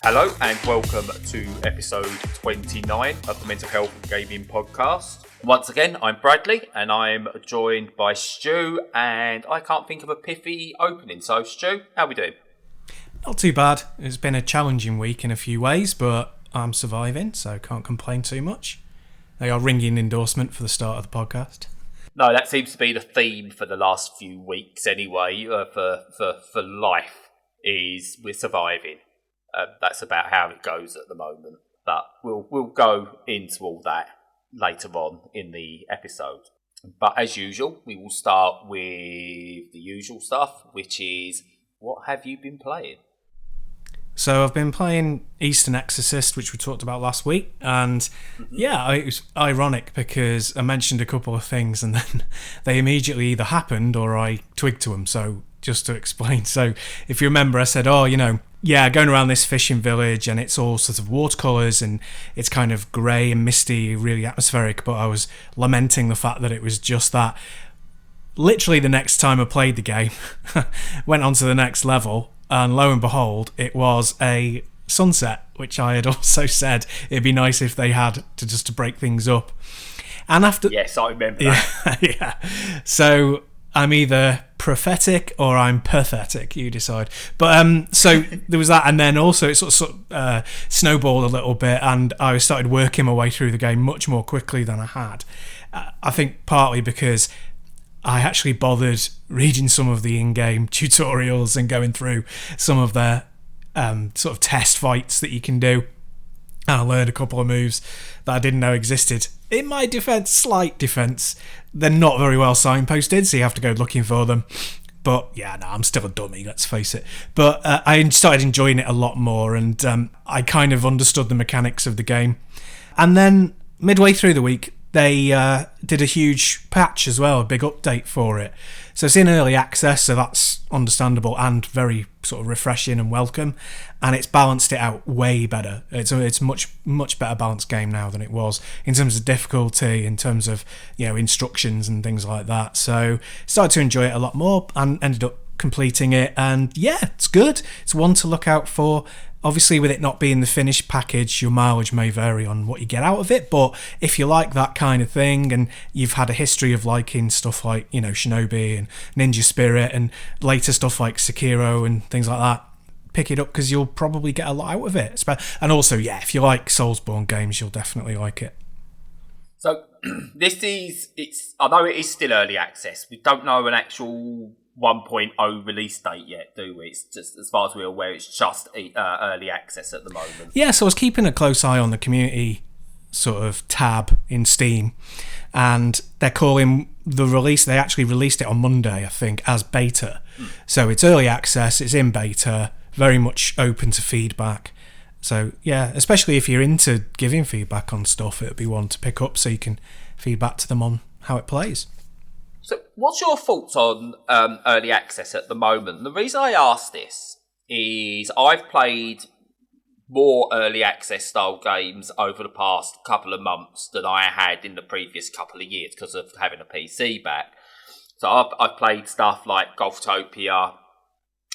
Hello and welcome to episode 29 of the Mental Health Gaming Podcast. Once again, I'm Bradley and I'm joined by Stu, and I can't think of a pithy opening. So Stu, how are we doing? Not too bad. It's been a challenging week in a few ways, but I'm surviving, so can't complain too much. They are ringing endorsement for the start of the podcast. No, that seems to be the theme for the last few weeks anyway, for life, is we're surviving. That's about how it goes at the moment. But we'll go into all that later on in the episode. But as usual, we will start with the usual stuff, which is, what have you been playing? So I've been playing Eastern Exorcist, which we talked about last week, and it was ironic because I mentioned a couple of things and then they immediately either happened or I twigged to them. So just to explain, so if you remember, I said, going around this fishing village and it's all sorts of watercolours and it's kind of grey and misty, really atmospheric, but I was lamenting the fact that it was just that. Literally the next time I played the game, went on to the next level, and lo and behold, it was a sunset, which I had also said it'd be nice if they had to break things up. And after, yes, I remember that. Yeah. So I'm either prophetic or I'm pathetic, you decide. But so there was that, and then also it sort of snowballed a little bit, and I started working my way through the game much more quickly than I had. I think partly because I actually bothered reading some of the in-game tutorials and going through some of the sort of test fights that you can do. And I learned a couple of moves that I didn't know existed. In my defence, slight defence, they're not very well signposted, so you have to go looking for them. But yeah, no, I'm still a dummy, let's face it. But I started enjoying it a lot more, and I kind of understood the mechanics of the game. And then midway through the week, they did a huge patch as well, a big update for it. So it's in early access, so that's understandable and very sort of refreshing and welcome. And it's balanced it out way better. It's much better balanced game now than it was in terms of difficulty, in terms of instructions and things like that. So started to enjoy it a lot more and ended up completing it. And yeah, it's good. It's one to look out for. Obviously, with it not being the finished package, your mileage may vary on what you get out of it. But if you like that kind of thing and you've had a history of liking stuff like, Shinobi and Ninja Spirit and later stuff like Sekiro and things like that, pick it up because you'll probably get a lot out of it. And also, if you like Soulsborne games, you'll definitely like it. So I know it is still early access. We don't know an actual 1.0 release date yet, do we? It's just, as far as we're aware, it's just early access at the moment. Yeah, so I was keeping a close eye on the community sort of tab in Steam, and they're calling the release, they actually released it on Monday, I think, as beta. So it's early access, it's in beta, very much open to feedback. So yeah, especially if you're into giving feedback on stuff, it'd be one to pick up so you can feedback to them on how it plays. So what's your thoughts on early access at the moment? The reason I ask this is I've played more early access style games over the past couple of months than I had in the previous couple of years because of having a PC back. So I've played stuff like Golftopia,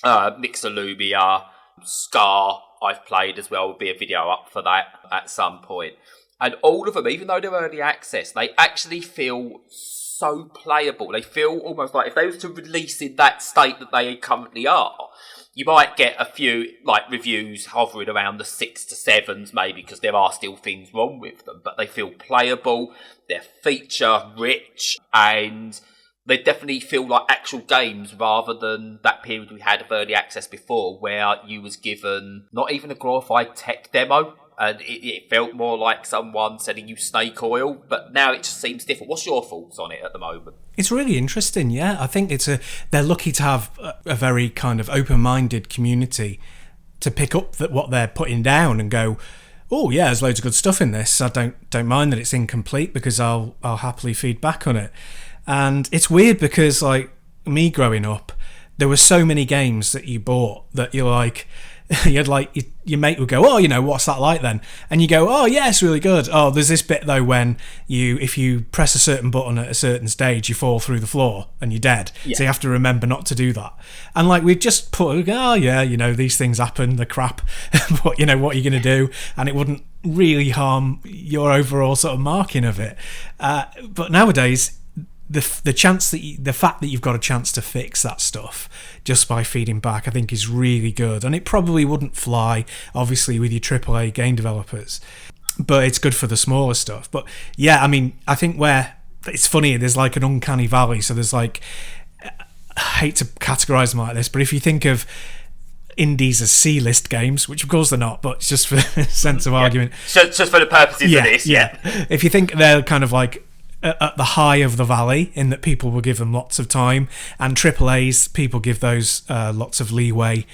Mixolumia, Scar. I've played as well. There'll be a video up for that at some point. And all of them, even though they're early access, they actually feel so playable. They feel almost like if they was to release in that state that they currently are, you might get a few reviews hovering around the 6 to 7s maybe because there are still things wrong with them, but they feel playable, they're feature rich, and they definitely feel like actual games rather than that period we had of early access before where you was given not even a glorified tech demo. And it felt more like someone selling you snake oil, but now it just seems different. What's your thoughts on it at the moment? It's really interesting, yeah. I think they're lucky to have a very kind of open-minded community to pick up what they're putting down and go, oh yeah, there's loads of good stuff in this. I don't mind that it's incomplete because I'll happily feed back on it. And it's weird because like me growing up, there were so many games that you bought that you're like, you had like your mate would go, oh, what's that like then? And you go, oh yeah, it's really good. Oh, there's this bit though when if you press a certain button at a certain stage, you fall through the floor and you're dead. So you have to remember not to do that. And like we've just put, oh yeah, these things happen, they're crap. But what are you going to do? And it wouldn't really harm your overall sort of marking of it. But nowadays, the fact that you've got a chance to fix that stuff just by feeding back, I think is really good. And it probably wouldn't fly, obviously, with your AAA game developers, but it's good for the smaller stuff. But yeah, I mean, I think where it's funny, there's like an uncanny valley. So there's like, I hate to categorize them like this, but if you think of indies as C-list games, which of course they're not, but it's just for sense of argument. Just for the purposes of this. Yeah. If you think they're kind of like at the high of the valley, in that people will give them lots of time, and AAAs, people give those lots of leeway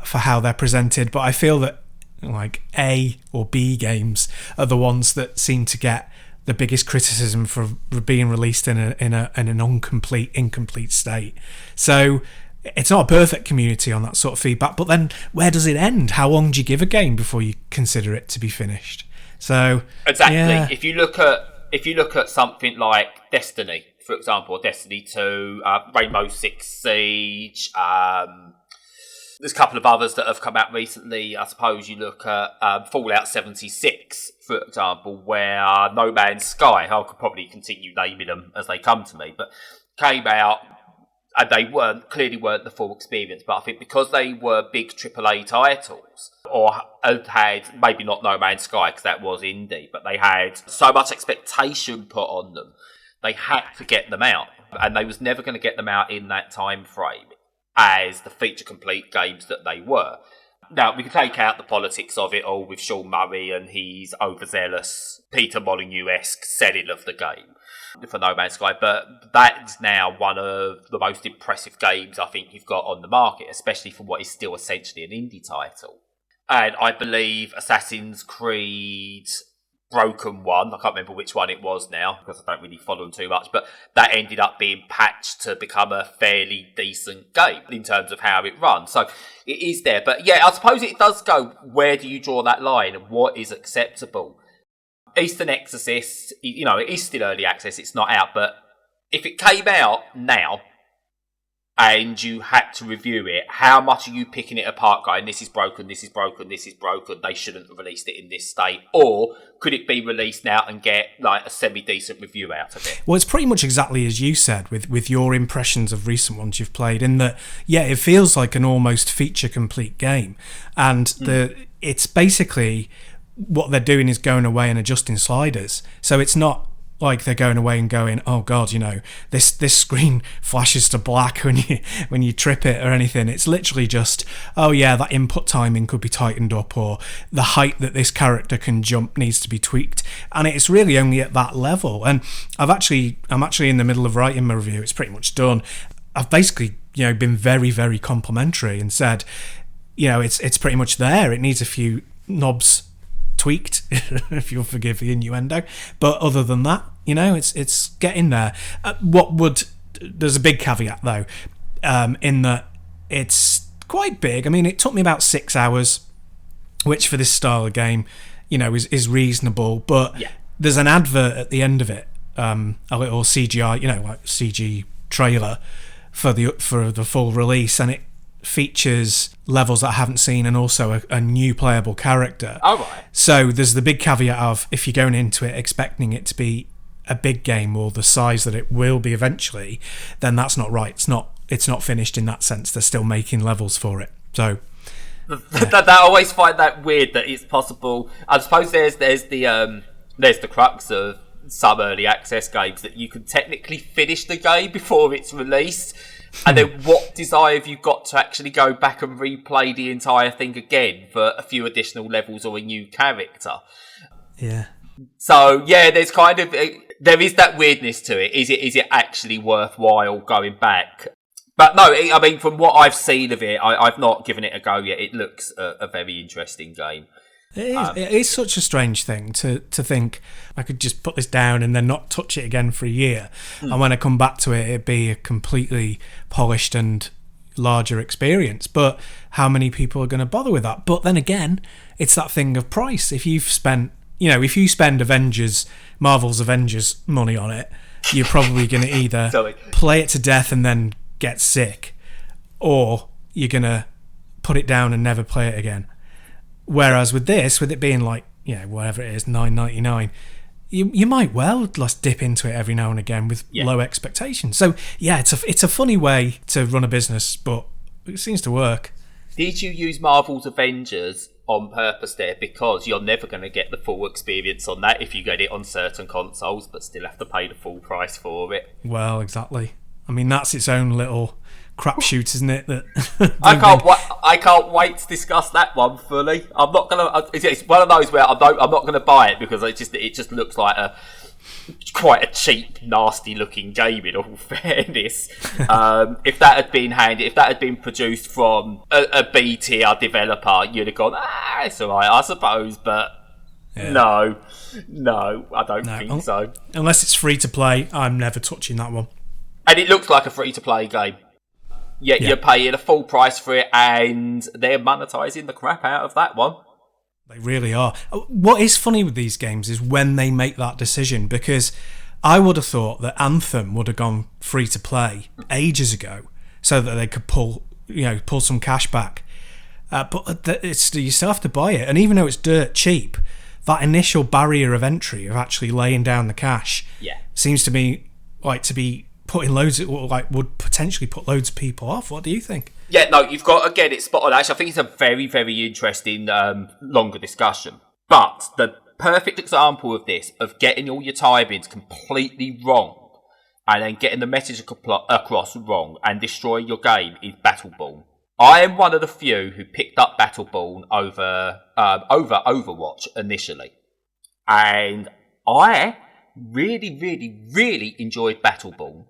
for how they're presented. But I feel that like A or B games are the ones that seem to get the biggest criticism for being released in an incomplete state. So it's not a perfect community on that sort of feedback, but then where does it end? How long do you give a game before you consider it to be finished? So exactly. Yeah. If you look at something like Destiny, for example, Destiny 2, Rainbow Six Siege, there's a couple of others that have come out recently. I suppose you look at Fallout 76, for example, where No Man's Sky, I could probably continue naming them as they come to me, but came out, and they clearly weren't the full experience. But I think because they were big AAA titles, or had maybe not No Man's Sky because that was indie, but they had so much expectation put on them, they had to get them out, and they was never going to get them out in that time frame as the feature complete games that they were. Now, we can take out the politics of it all with Sean Murray and his overzealous Peter Molyneux-esque selling of the game for No Man's Sky, but that's now one of the most impressive games I think you've got on the market, especially for what is still essentially an indie title. And I believe Assassin's Creed Broken One, I can't remember which one it was now because I don't really follow them too much, but that ended up being patched to become a fairly decent game in terms of how it runs. So it is there. But yeah, I suppose it does go, where do you draw that line and what is acceptable? Eastern Exorcist, it is still early access, it's not out, but if it came out now and you had to review it, how much are you picking it apart going, this is broken, this is broken, this is broken, they shouldn't have released it in this state? Or could it be released now and get like a semi-decent review out of it? Well, it's pretty much exactly as you said with your impressions of recent ones you've played, in that, yeah, it feels like an almost feature-complete game. And it's basically, what they're doing is going away and adjusting sliders. So it's not like they're going away and going, oh god, this screen flashes to black when you trip it or anything. It's literally just, oh yeah, that input timing could be tightened up, or the height that this character can jump needs to be tweaked. And it's really only at that level. And I'm actually in the middle of writing my review. It's pretty much done. I've basically been very, very complimentary and said, it's pretty much there. It needs a few knobs tweaked, if you'll forgive the innuendo, but other than that, it's getting there. There's a big caveat though, in that it's quite big. I mean, it took me about 6 hours, which for this style of game, is reasonable, but there's an advert at the end of it, a little CGI, like CG trailer for the full release, and it features levels that I haven't seen and also a new playable character. Oh, right. So there's the big caveat of, if you're going into it expecting it to be a big game or the size that it will be eventually, then that's not right. It's not finished in that sense. They're still making levels for it. So I always find that weird that it's possible. I suppose there's the crux of some early access games, that you can technically finish the game before it's released. And then what desire have you got to actually go back and replay the entire thing again for a few additional levels or a new character? Yeah. So, yeah, there is that weirdness to it. Is it actually worthwhile going back? But no, I mean, from what I've seen of it, I've not given it a go yet. It looks a very interesting game. It is such a strange thing to think I could just put this down and then not touch it again for a year, and when I come back to it, it'd be a completely polished and larger experience. But how many people are going to bother with that? But then again, it's that thing of price. If you spend Marvel's Avengers money on it, you're probably going to either play it to death and then get sick, or you're going to put it down and never play it again. Whereas with this, with it being like, whatever it is, $9.99, you might well just dip into it every now and again with low expectations. So it's a funny way to run a business, but it seems to work. Did you use Marvel's Avengers on purpose there, because you're never going to get the full experience on that if you get it on certain consoles, but still have to pay the full price for it? Well, exactly. I mean, that's its own little crapshoot, isn't it? That I can't wait to discuss that one fully. I'm not gonna. It's one of those where I'm not gonna buy it because it just looks like quite a cheap, nasty looking game. In all fairness, if that had been produced from a B tier developer, you'd have gone, it's alright, I suppose. But no, I don't think so. Unless it's free to play, I'm never touching that one. And it looks like a free to play game. Yeah, you're paying a full price for it, and they're monetising the crap out of that one. They really are. What is funny with these games is when they make that decision, because I would have thought that Anthem would have gone free to play ages ago, so that they could pull some cash back. But you still have to buy it, and even though it's dirt cheap, that initial barrier of entry of actually laying down the cash seems to me like to be putting would potentially put loads of people off. What do you think? Yeah, no, you've got, again, it's spot on. Actually, I think it's a very, very interesting, longer discussion. But the perfect example of this, of getting all your timings completely wrong, and then getting the message across wrong, and destroying your game, is Battleborn. I am one of the few who picked up Battleborn over Overwatch initially. And I really, really, really enjoyed Battleborn.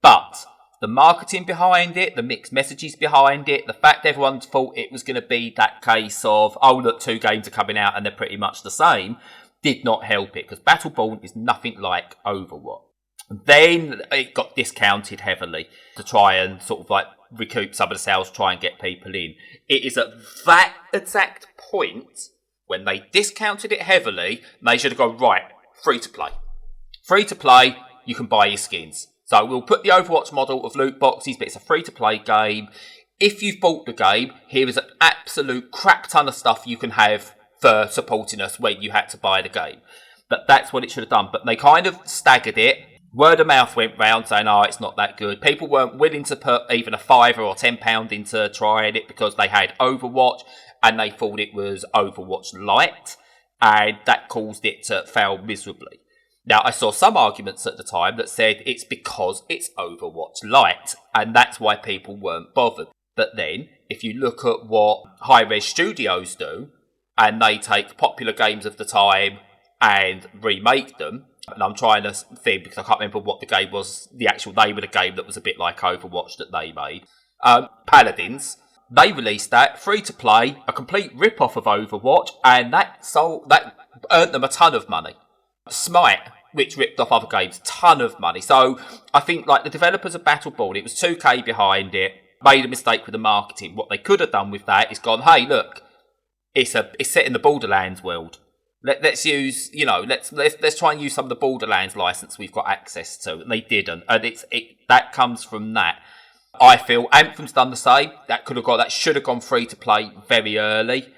But the marketing behind it, the mixed messages behind it, the fact everyone thought it was going to be that case of, oh look, 2 games are coming out and they're pretty much the same, did not help it, because Battleborn is nothing like Overwatch. Then it got discounted heavily to try and sort of like recoup some of the sales, try and get people in. It is at that exact point when they discounted it heavily, they should have gone, right, free to play. Free to play, you can buy your skins. So we'll put the Overwatch model of loot boxes, but it's a free-to-play game. If you've bought the game, here is an absolute crap ton of stuff you can have for supporting us when you had to buy the game. But that's what it should have done. But they kind of staggered it. Word of mouth went round saying, it's not that good. People weren't willing to put even a £5 or £10 into trying it because they had Overwatch and they thought it was Overwatch Lite, and that caused it to fail miserably. Now, I saw some arguments at the time that said it's because it's Overwatch Lite, and that's why people weren't bothered. But then, if you look at what high-res studios do, and they take popular games of the time and remake them, and I'm trying to think because I can't remember what the game was, the actual name of the game that was a bit like Overwatch that they made. Paladins, they released that free-to-play, a complete rip-off of Overwatch, and that earned them a ton of money. Smite, which ripped off other games, ton of money. So I think like the developers of Battleborn, it was 2K behind it, made a mistake with the marketing. What they could have done with that is gone, hey, look, it's set in the Borderlands world. Let's use, let's try and use some of the Borderlands license we've got access to. And they didn't, and that comes from that. I feel Anthem's done the same. That should have gone free to play very early.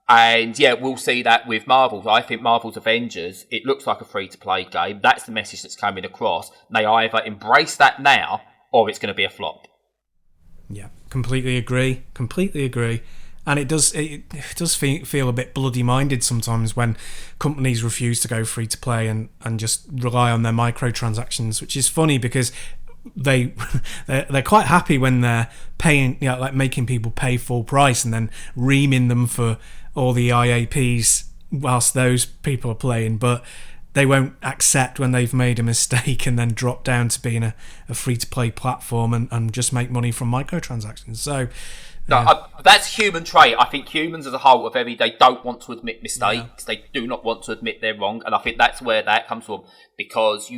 And we'll see that with Marvel. I think Marvel's Avengers, it looks like a free-to-play game. That's the message that's coming across. They either embrace that now, or it's going to be a flop. Yeah, completely agree. And it does feel a bit bloody-minded sometimes when companies refuse to go free-to-play and just rely on their microtransactions, which is funny because they're quite happy when they're paying, like making people pay full price and then reaming them for all the IAPs whilst those people are playing, but they won't accept when they've made a mistake and then drop down to being a free-to-play platform and just make money from microtransactions. So No, that's human trait. I think humans as a whole they don't want to admit mistakes. Yeah. They do not want to admit they're wrong. And I think that's where that comes from. Because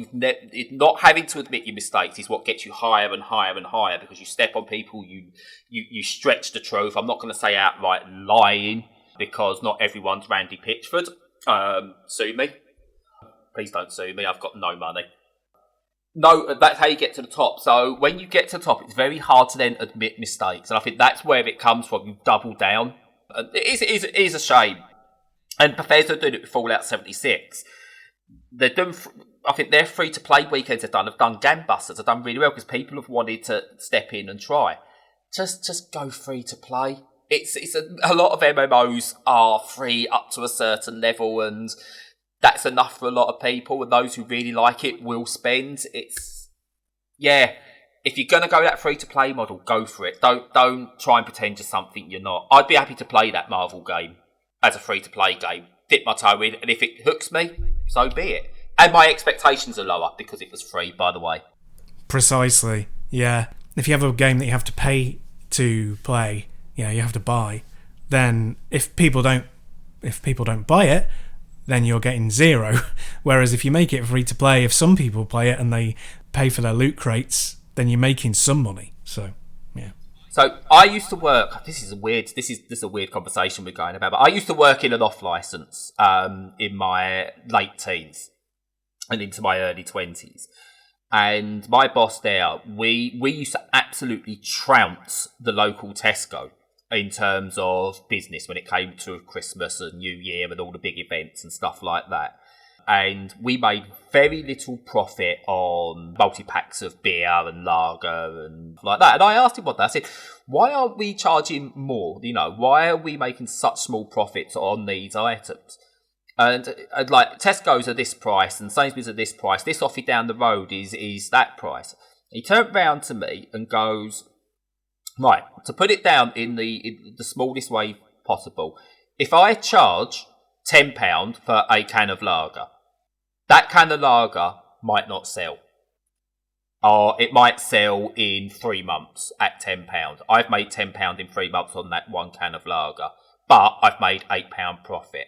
not having to admit your mistakes is what gets you higher and higher and higher. Because you step on people, you stretch the truth. I'm not going to say outright lying, because not everyone's Randy Pitchford. Sue me. Please don't sue me. I've got no money. No, that's how you get to the top. So when you get to the top, it's very hard to then admit mistakes. And I think that's where it comes from. You double down. And it is a shame. And Bethesda are doing it with Fallout 76. They're doing, I think their free-to-play weekends have done gangbusters. Have done really well because people have wanted to step in and try. Just go free-to-play. It's a lot of MMOs are free up to a certain level, and that's enough for a lot of people, and those who really like it will spend. If you're going to go that free-to-play model, go for it. Don't try and pretend you're something you're not. I'd be happy to play that Marvel game as a free-to-play game, dip my toe in, and if it hooks me, so be it. And my expectations are lower because it was free, by the way. Precisely, yeah. If you have a game that you have to pay to play, you have to buy, then if people don't buy it, then you're getting zero. Whereas if you make it free to play, if some people play it and they pay for their loot crates, then you're making some money. So, yeah. So I used to work. This is a weird conversation we're going about. But I used to work in an off license in my late teens and into my early 20s. And my boss there, we used to absolutely trounce the local Tesco in terms of business when it came to Christmas and New Year and all the big events and stuff like that. And we made very little profit on multi-packs of beer and lager and like that. And I asked him I said, why aren't we charging more? Why are we making such small profits on these items? And like Tesco's are this price and Sainsbury's are this price. This offie down the road is that price. He turned round to me and goes, right, to put it down in the smallest way possible, if I charge £10 for a can of lager, that can of lager might not sell. Or it might sell in 3 months at £10. I've made £10 in 3 months on that one can of lager, but I've made £8 profit.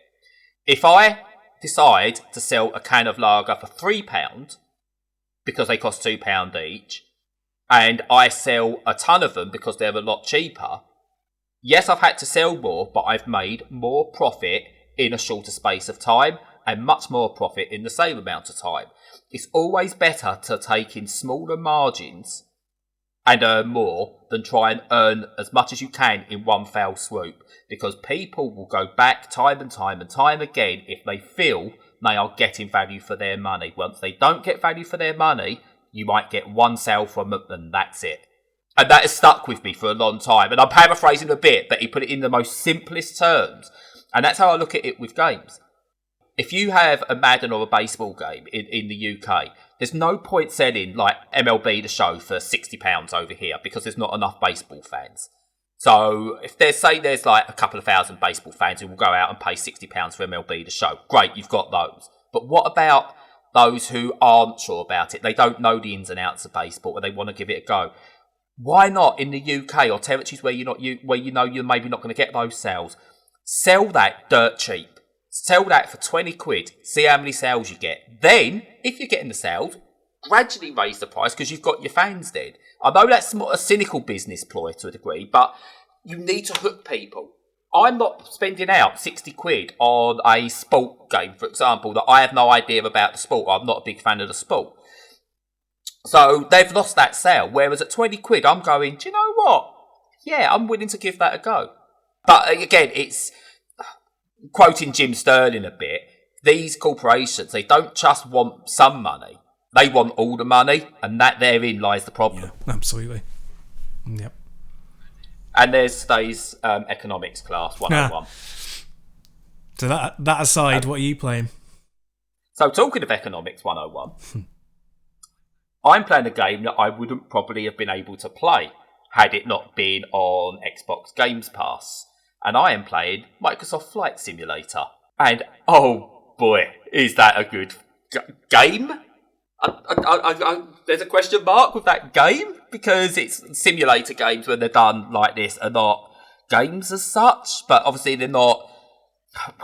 If I decide to sell a can of lager for £3, because they cost £2 each, and I sell a ton of them because they're a lot cheaper, yes, I've had to sell more, but I've made more profit in a shorter space of time and much more profit in the same amount of time. It's always better to take in smaller margins and earn more than try and earn as much as you can in one fell swoop, because people will go back time and time and time again if they feel they are getting value for their money. Once they don't get value for their money, you might get one sale from them and that's it. And that has stuck with me for a long time. And I'm paraphrasing a bit, but he put it in the most simplest terms. And that's how I look at it with games. If you have a Madden or a baseball game in the UK, there's no point selling like MLB The Show for £60 over here because there's not enough baseball fans. So if there's like a couple of thousand baseball fans who will go out and pay £60 for MLB The Show, great, you've got those. But what about those who aren't sure about it? They don't know the ins and outs of baseball and they want to give it a go. Why not in the UK or territories where you're maybe not going to get those sales? Sell that dirt cheap. Sell that for 20 quid. See how many sales you get. Then, if you're getting the sales, gradually raise the price because you've got your fans then. I know that's a cynical business ploy to a degree, but you need to hook people. I'm not spending out 60 quid on a sport game, for example, that I have no idea about the sport. I'm not a big fan of the sport. So they've lost that sale. Whereas at 20 quid, I'm going, do you know what? Yeah, I'm willing to give that a go. But again, it's quoting Jim Sterling a bit. These corporations, they don't just want some money. They want all the money, and that therein lies the problem. Yeah, absolutely. Yep. And there's today's economics class 101. Yeah. So that aside, what are you playing? So talking of economics 101, I'm playing a game that I wouldn't probably have been able to play had it not been on Xbox Games Pass. And I am playing Microsoft Flight Simulator. And oh boy, is that a good game? There's a question mark with that game because it's simulator games when they're done like this are not games as such, but obviously they're not.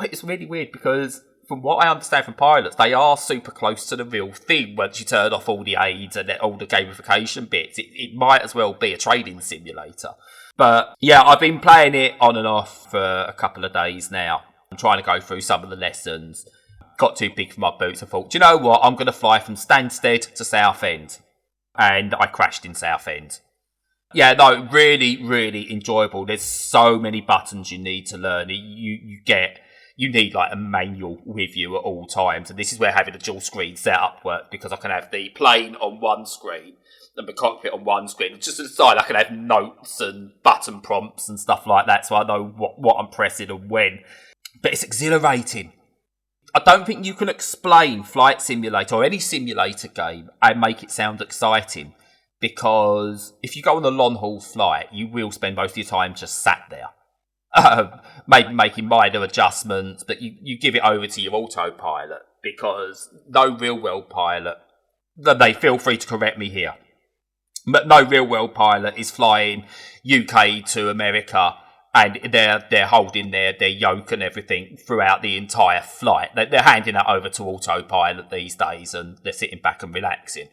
It's really weird because from what I understand from pilots, they are super close to the real thing once you turn off all the aids and all the gamification bits. It might as well be a trading simulator. But yeah, I've been playing it on and off for a couple of days now. I'm trying to go through some of the lessons. Got too big for my boots. I thought, do you know what? I'm going to fly from Stansted to Southend. And I crashed in Southend. Yeah, no, really, really enjoyable. There's so many buttons you need to learn. You need like a manual with you at all times. And this is where having a dual screen setup works, because I can have the plane on one screen and the cockpit on one screen. Just to the side, I can have notes and button prompts and stuff like that, so I know what I'm pressing and when. But it's exhilarating. I don't think you can explain Flight Simulator or any simulator game and make it sound exciting, because if you go on a long-haul flight, you will spend most of your time just sat there. Maybe making minor adjustments, but you give it over to your autopilot, because no real-world pilot, they feel free to correct me here, but no real-world pilot is flying UK to America and they're holding their yoke and everything throughout the entire flight. They're handing that over to autopilot these days, and they're sitting back and relaxing,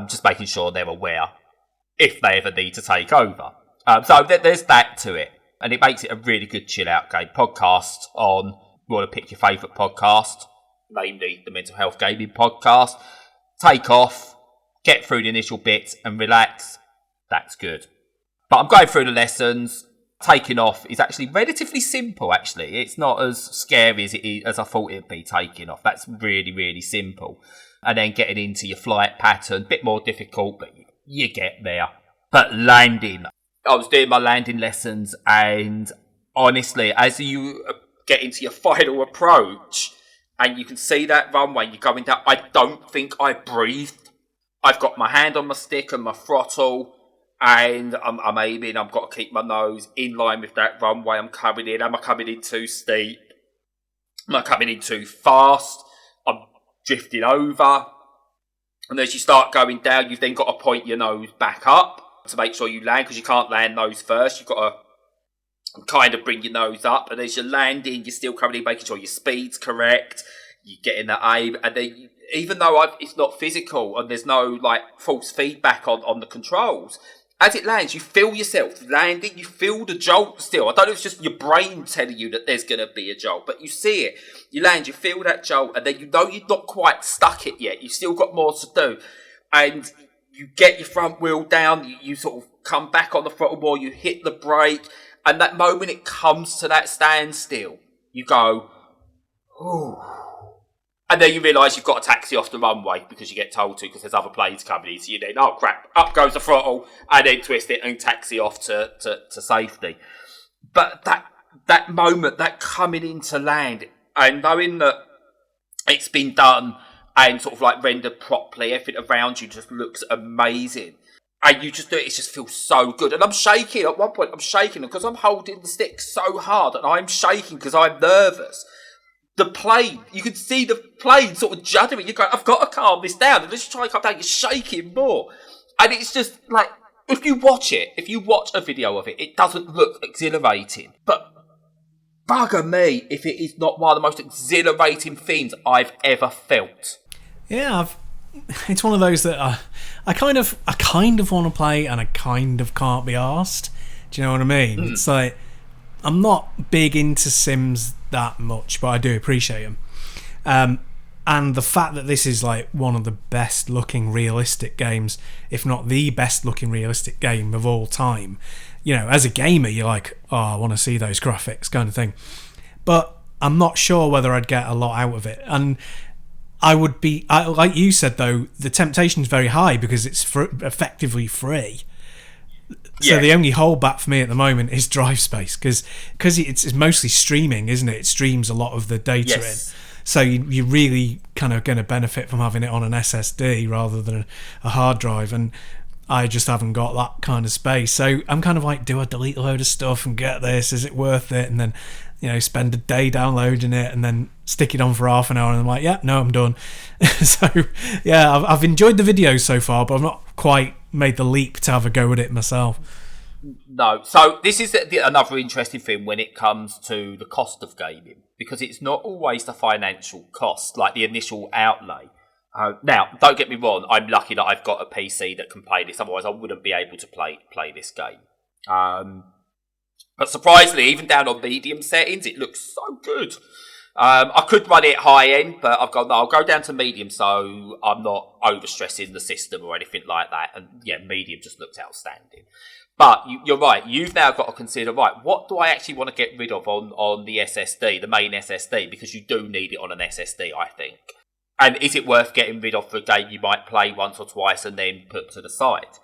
just making sure they're aware if they ever need to take over. So there's that to it, and it makes it a really good chill-out game. Podcast on, you want to pick your favourite podcast, namely the Mental Health Gaming Podcast. Take off, get through the initial bits and relax. That's good. But I'm going through the lessons. Taking off is actually relatively simple, actually. It's not as scary as I thought it'd be, taking off. That's really, really simple. And then getting into your flight pattern, a bit more difficult, but you get there. But landing. I was doing my landing lessons, and honestly, as you get into your final approach, and you can see that runway, you're going down, I don't think I breathed. I've got my hand on my stick and my throttle, and I'm aiming. I've got to keep my nose in line with that runway I'm coming in. Am I coming in too steep? Am I coming in too fast? I'm drifting over. And as you start going down, you've then got to point your nose back up to make sure you land, because you can't land nose first. You've got to kind of bring your nose up, and as you're landing, you're still coming in, making sure your speed's correct, you get in the aim, and then even though it's not physical and there's no like false feedback on the controls, as it lands, you feel yourself landing, you feel the jolt still. I don't know if it's just your brain telling you that there's going to be a jolt, but you see it, you land, you feel that jolt, and then you know you've not quite stuck it yet, you've still got more to do, and you get your front wheel down, you sort of come back on the throttle more, you hit the brake, and that moment it comes to that standstill, you go, ooh. And then you realise you've got to taxi off the runway because you get told to, because there's other planes coming in. So you then, oh crap, up goes the throttle, and then twist it and taxi off to safety. But that moment, that coming into land, and knowing that it's been done and sort of like rendered properly, everything around you just looks amazing. And you just do it, it just feels so good. And I'm shaking, at one point I'm shaking because I'm holding the stick so hard, and I'm shaking because I'm nervous. The plane, you can see the plane sort of juddering. You go, I've got to calm this down. And as you try to calm down, you're shaking more. And it's just like, if you watch a video of it, it doesn't look exhilarating. But bugger me if it is not one of the most exhilarating things I've ever felt. Yeah, it's one of those that I kind of want to play, and I kind of can't be arsed. Do you know what I mean? It's like, I'm not big into Sims that much, but I do appreciate them. And the fact that this is like one of the best looking realistic games, if not the best looking realistic game of all time, you know, as a gamer, you're like, oh, I want to see those graphics kind of thing. But I'm not sure whether I'd get a lot out of it. And I would be, like you said though, the temptation is very high because it's effectively free. So the only holdback for me at the moment is drive space, because it's mostly streaming, isn't it? It streams a lot of the data in. So you're really kind of going to benefit from having it on an SSD rather than a hard drive, and I just haven't got that kind of space. So I'm kind of like, do I delete a load of stuff and get this? Is it worth it? And then, you know, spend a day downloading it and then stick it on for half an hour, and I'm like, yeah, no, I'm done. So yeah, I've enjoyed the videos so far, but I've not quite made the leap to have a go at it myself. No. So this is another interesting thing when it comes to the cost of gaming, because it's not always the financial cost, like the initial outlay. Now, don't get me wrong, I'm lucky that I've got a PC that can play this, otherwise I wouldn't be able to play this game. But surprisingly, even down on medium settings, it looks so good. I could run it high end, but I'll go down to medium, so I'm not overstressing the system or anything like that. And yeah, medium just looks outstanding. But you're right, you've now got to consider, right, what do I actually want to get rid of on the SSD, the main SSD, because you do need it on an SSD, I think. And is it worth getting rid of for a game you might play once or twice and then put to the side?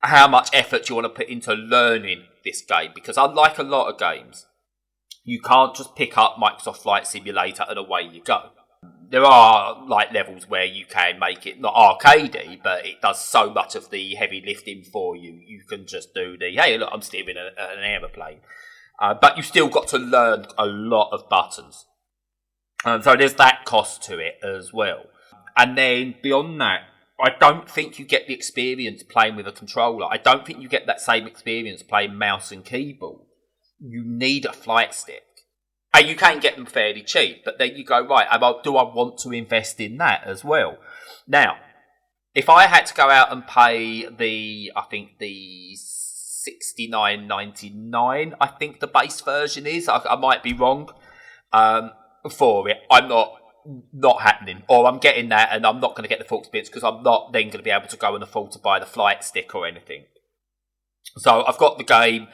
How much effort do you want to put into learning this game? Because unlike a lot of games, you can't just pick up Microsoft Flight Simulator and away you go. There are like levels where you can make it not arcadey, but it does so much of the heavy lifting for you. You can just do hey, look, I'm steering an aeroplane. But you've still got to learn a lot of buttons. So there's that cost to it as well. And then beyond that, I don't think you get the experience playing with a controller. I don't think you get that same experience playing mouse and keyboard. You need a flight stick. And you can get them fairly cheap, but then you go, right, do I want to invest in that as well? Now, if I had to go out and pay the $69.99, I think the base version is, I might be wrong, for it, I'm not happening, or I'm getting that and I'm not going to get the full experience because I'm not then going to be able to go and afford to buy the flight stick or anything. So I've got the game,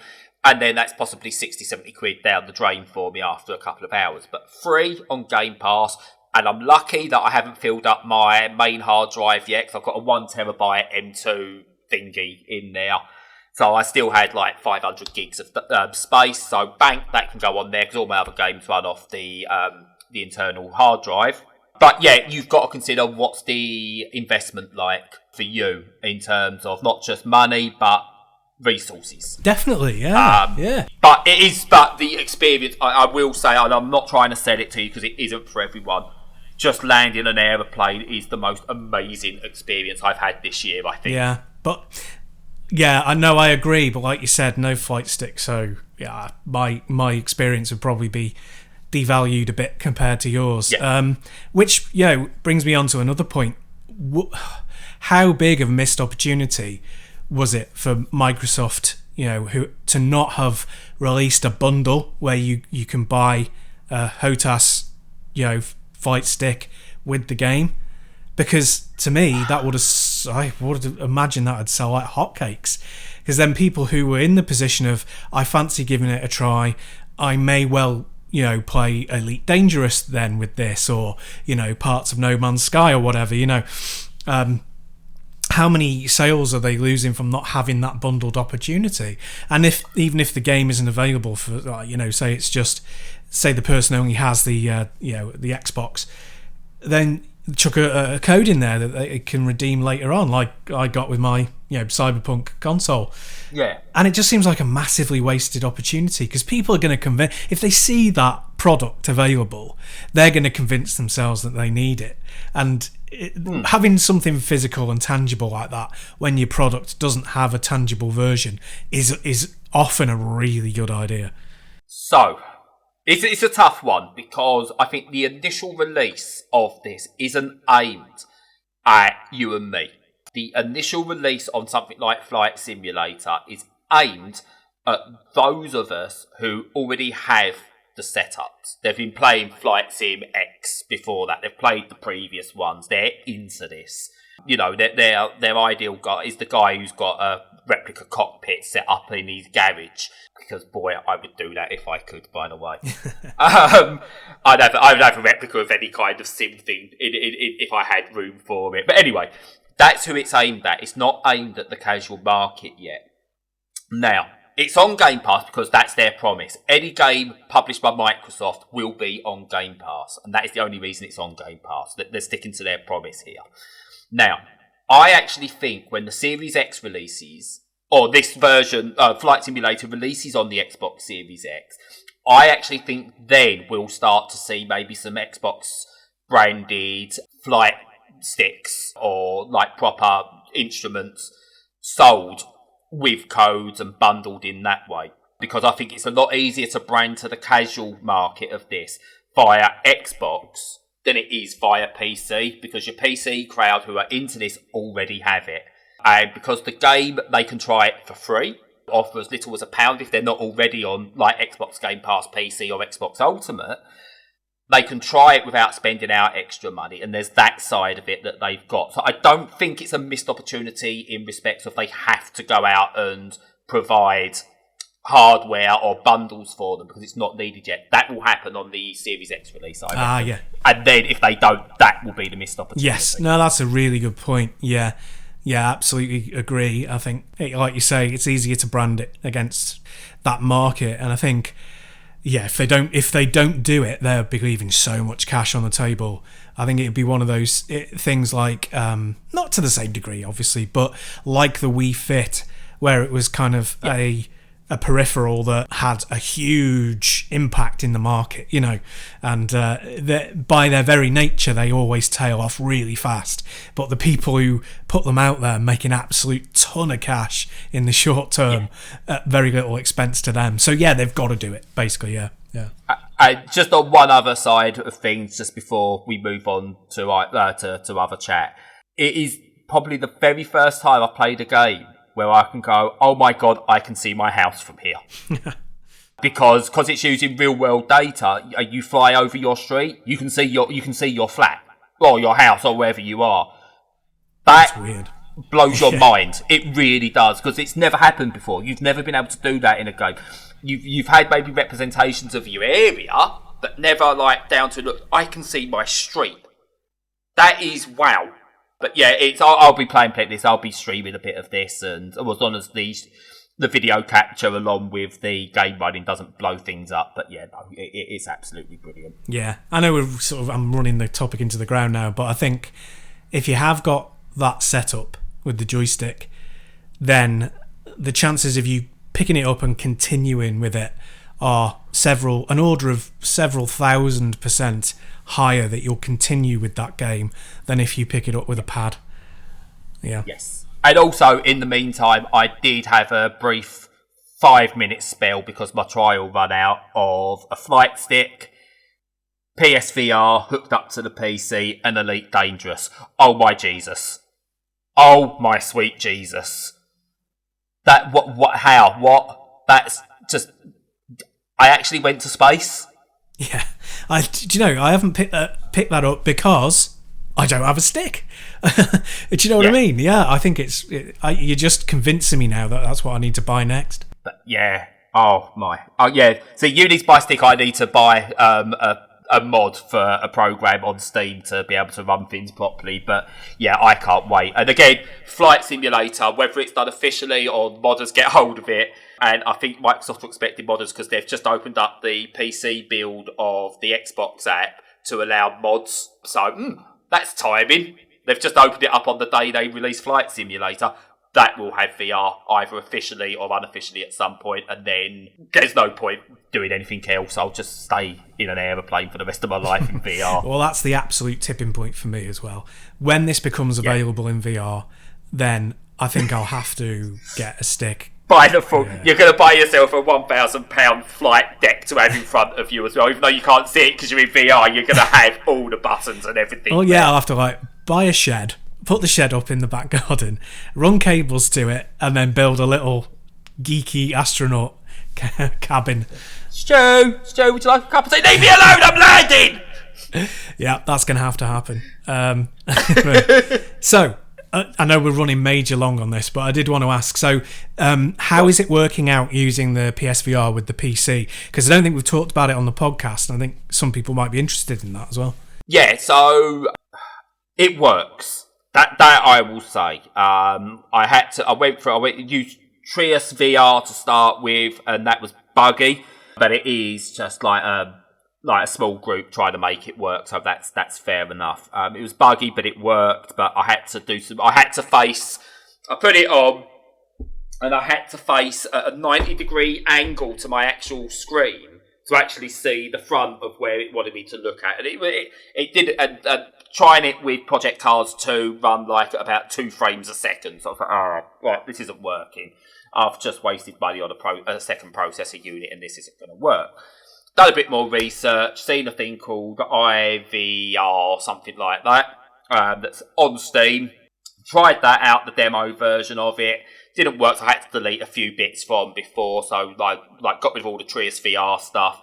and then that's possibly 60-70 quid down the drain for me after a couple of hours, but free on Game Pass. And I'm lucky that I haven't filled up my main hard drive yet, because I've got a 1TB M2 thingy in there. So I still had like 500 gigs of space. So bank, that can go on there, because all my other games run off the internal hard drive. But yeah, you've got to consider what's the investment like for you in terms of not just money, but resources. Definitely, yeah. Yeah. But the experience, I will say, and I'm not trying to sell it to you because it isn't for everyone, just landing an aeroplane is the most amazing experience I've had this year, I think. Yeah, but yeah, I know, I agree, but like you said, no flight stick, so yeah, my experience would probably be devalued a bit compared to yours. Yeah. Which, brings me on to another point. How big of a missed opportunity was it for Microsoft, who to not have released a bundle where you can buy a HOTAS, flight stick with the game? Because to me, I would have imagined that would sell like hotcakes. Because then people who were in the position of, I fancy giving it a try, I may well, play Elite Dangerous then with this, or, parts of No Man's Sky or whatever, how many sales are they losing from not having that bundled opportunity? And even if the game isn't available for, say the person only has the the Xbox, then chuck a code in there that they can redeem later on, like I got with my Cyberpunk console. Yeah. And it just seems like a massively wasted opportunity, because people are going to convince, if they see that product available, they're going to convince themselves that they need it. And having something physical and tangible like that when your product doesn't have a tangible version is often a really good idea. So it's a tough one, because I think the initial release of this isn't aimed at you and me. The initial release on something like Flight Simulator is aimed at those of us who already have the setups. They've been playing Flight Sim X before that. They've played the previous ones. They're into this. Their ideal guy is the guy who's got a replica cockpit set up in his garage. Because boy, I would do that if I could. By the way, I'd have a replica of any kind of sim thing if I had room for it. But anyway, that's who it's aimed at. It's not aimed at the casual market yet. Now, it's on Game Pass because that's their promise. Any game published by Microsoft will be on Game Pass, and that is the only reason it's on Game Pass. They're sticking to their promise here. Now, I actually think when the Series X releases, or this version, Flight Simulator releases on the Xbox Series X, I actually think then we'll start to see maybe some Xbox branded flight sticks or like proper instruments sold with codes and bundled in that way. Because I think it's a lot easier to brand to the casual market of this via Xbox than it is via PC, because your PC crowd who are into this already have it. And because the game, they can try it for free, or for as little as £1 if they're not already on like Xbox Game Pass PC or Xbox Ultimate. They can try it without spending out extra money, and there's that side of it that they've got. So I don't think it's a missed opportunity in respect of they have to go out and provide hardware or bundles for them, because it's not needed yet. That will happen on the Series X release, I reckon. Yeah. And then if they don't, that will be the missed opportunity. Yes, no, that's a really good point. Yeah, absolutely agree. I think, like you say, it's easier to brand it against that market, and I think, yeah, if they don't do it, they'll be leaving so much cash on the table. I think it'd be one of those things like, not to the same degree, obviously, but like the Wii Fit, where it was kind of a peripheral that had a huge impact in the market, you know, and by their very nature, they always tail off really fast. But the people who put them out there make an absolute ton of cash in the short term at very little expense to them. So yeah, they've got to do it, basically. Yeah. Just on one other side of things, just before we move on to other chat, it is probably the very first time I played a game where I can go, oh my god, I can see my house from here. because it's using real world data. You fly over your street, you can see your flat or your house or wherever you are. That's weird. Blows your mind. It really does, because it's never happened before. You've never been able to do that in a game. You've had maybe representations of your area, but never like down to, look, I can see my street. That is wow. But yeah, I'll be playing plenty of this. I'll be streaming a bit of this, and as long as the video capture along with the game running doesn't blow things up. But yeah, no, it's absolutely brilliant. Yeah, I know I'm running the topic into the ground now, but I think if you have got that setup with the joystick, then the chances of you picking it up and continuing with it are an order of several 1,000% higher that you'll continue with that game than if you pick it up with a pad. Yeah. Yes. And also, in the meantime, I did have a brief 5-minute spell because my trial ran out of a flight stick, PSVR hooked up to the PC, and Elite Dangerous. Oh my Jesus. Oh my sweet Jesus. That's just... I actually went to space. Yeah, do you know, I haven't picked that up because I don't have a stick. Do you know what I mean? Yeah, I think you're just convincing me now that that's what I need to buy next. But yeah, oh my, yeah. So you need to buy a stick. I need to buy a mod for a program on Steam to be able to run things properly. But yeah, I can't wait. And again, Flight Simulator, whether it's done officially or modders get hold of it. And I think Microsoft are expecting modders, because they've just opened up the PC build of the Xbox app to allow mods. So that's timing. They've just opened it up on the day they release Flight Simulator. That will have VR either officially or unofficially at some point, and then there's no point doing anything else. I'll just stay in an aeroplane for the rest of my life in VR. Well, that's the absolute tipping point for me as well. When this becomes available in VR, then I think I'll have to get a stick. Buy the full. Yeah. You're going to buy yourself a £1,000 flight deck to have in front of you as well. Even though you can't see it because you're in VR, you're going to have all the buttons and everything. Oh yeah, I'll have to buy a shed, put the shed up in the back garden, run cables to it, and then build a little geeky astronaut cabin. Stu, would you like a cup of tea? Leave me alone, I'm landing! Yeah, that's going to have to happen. So, I know we're running major long on this, but I did want to ask, so how is it working out using the PSVR with the PC? Because I don't think we've talked about it on the podcast, and I think some people might be interested in that as well. Yeah, so it works. That I will say. I used Trius VR to start with, and that was buggy, but it is just like a small group trying to make it work, so that's fair enough. It was buggy, but it worked. But I put it on, and I had to face a 90-degree angle to my actual screen to actually see the front of where it wanted me to look at. And it did. And trying it with Project Cars 2 run like about 2 frames a second. So I was like, oh, right, this isn't working. I've just wasted money on a second processor unit and this isn't going to work. Done a bit more research, seen a thing called IVR, something like that, that's on Steam. Tried that out, the demo version of it. Didn't work, so I had to delete a few bits from before, so like got rid of all the Trius VR stuff,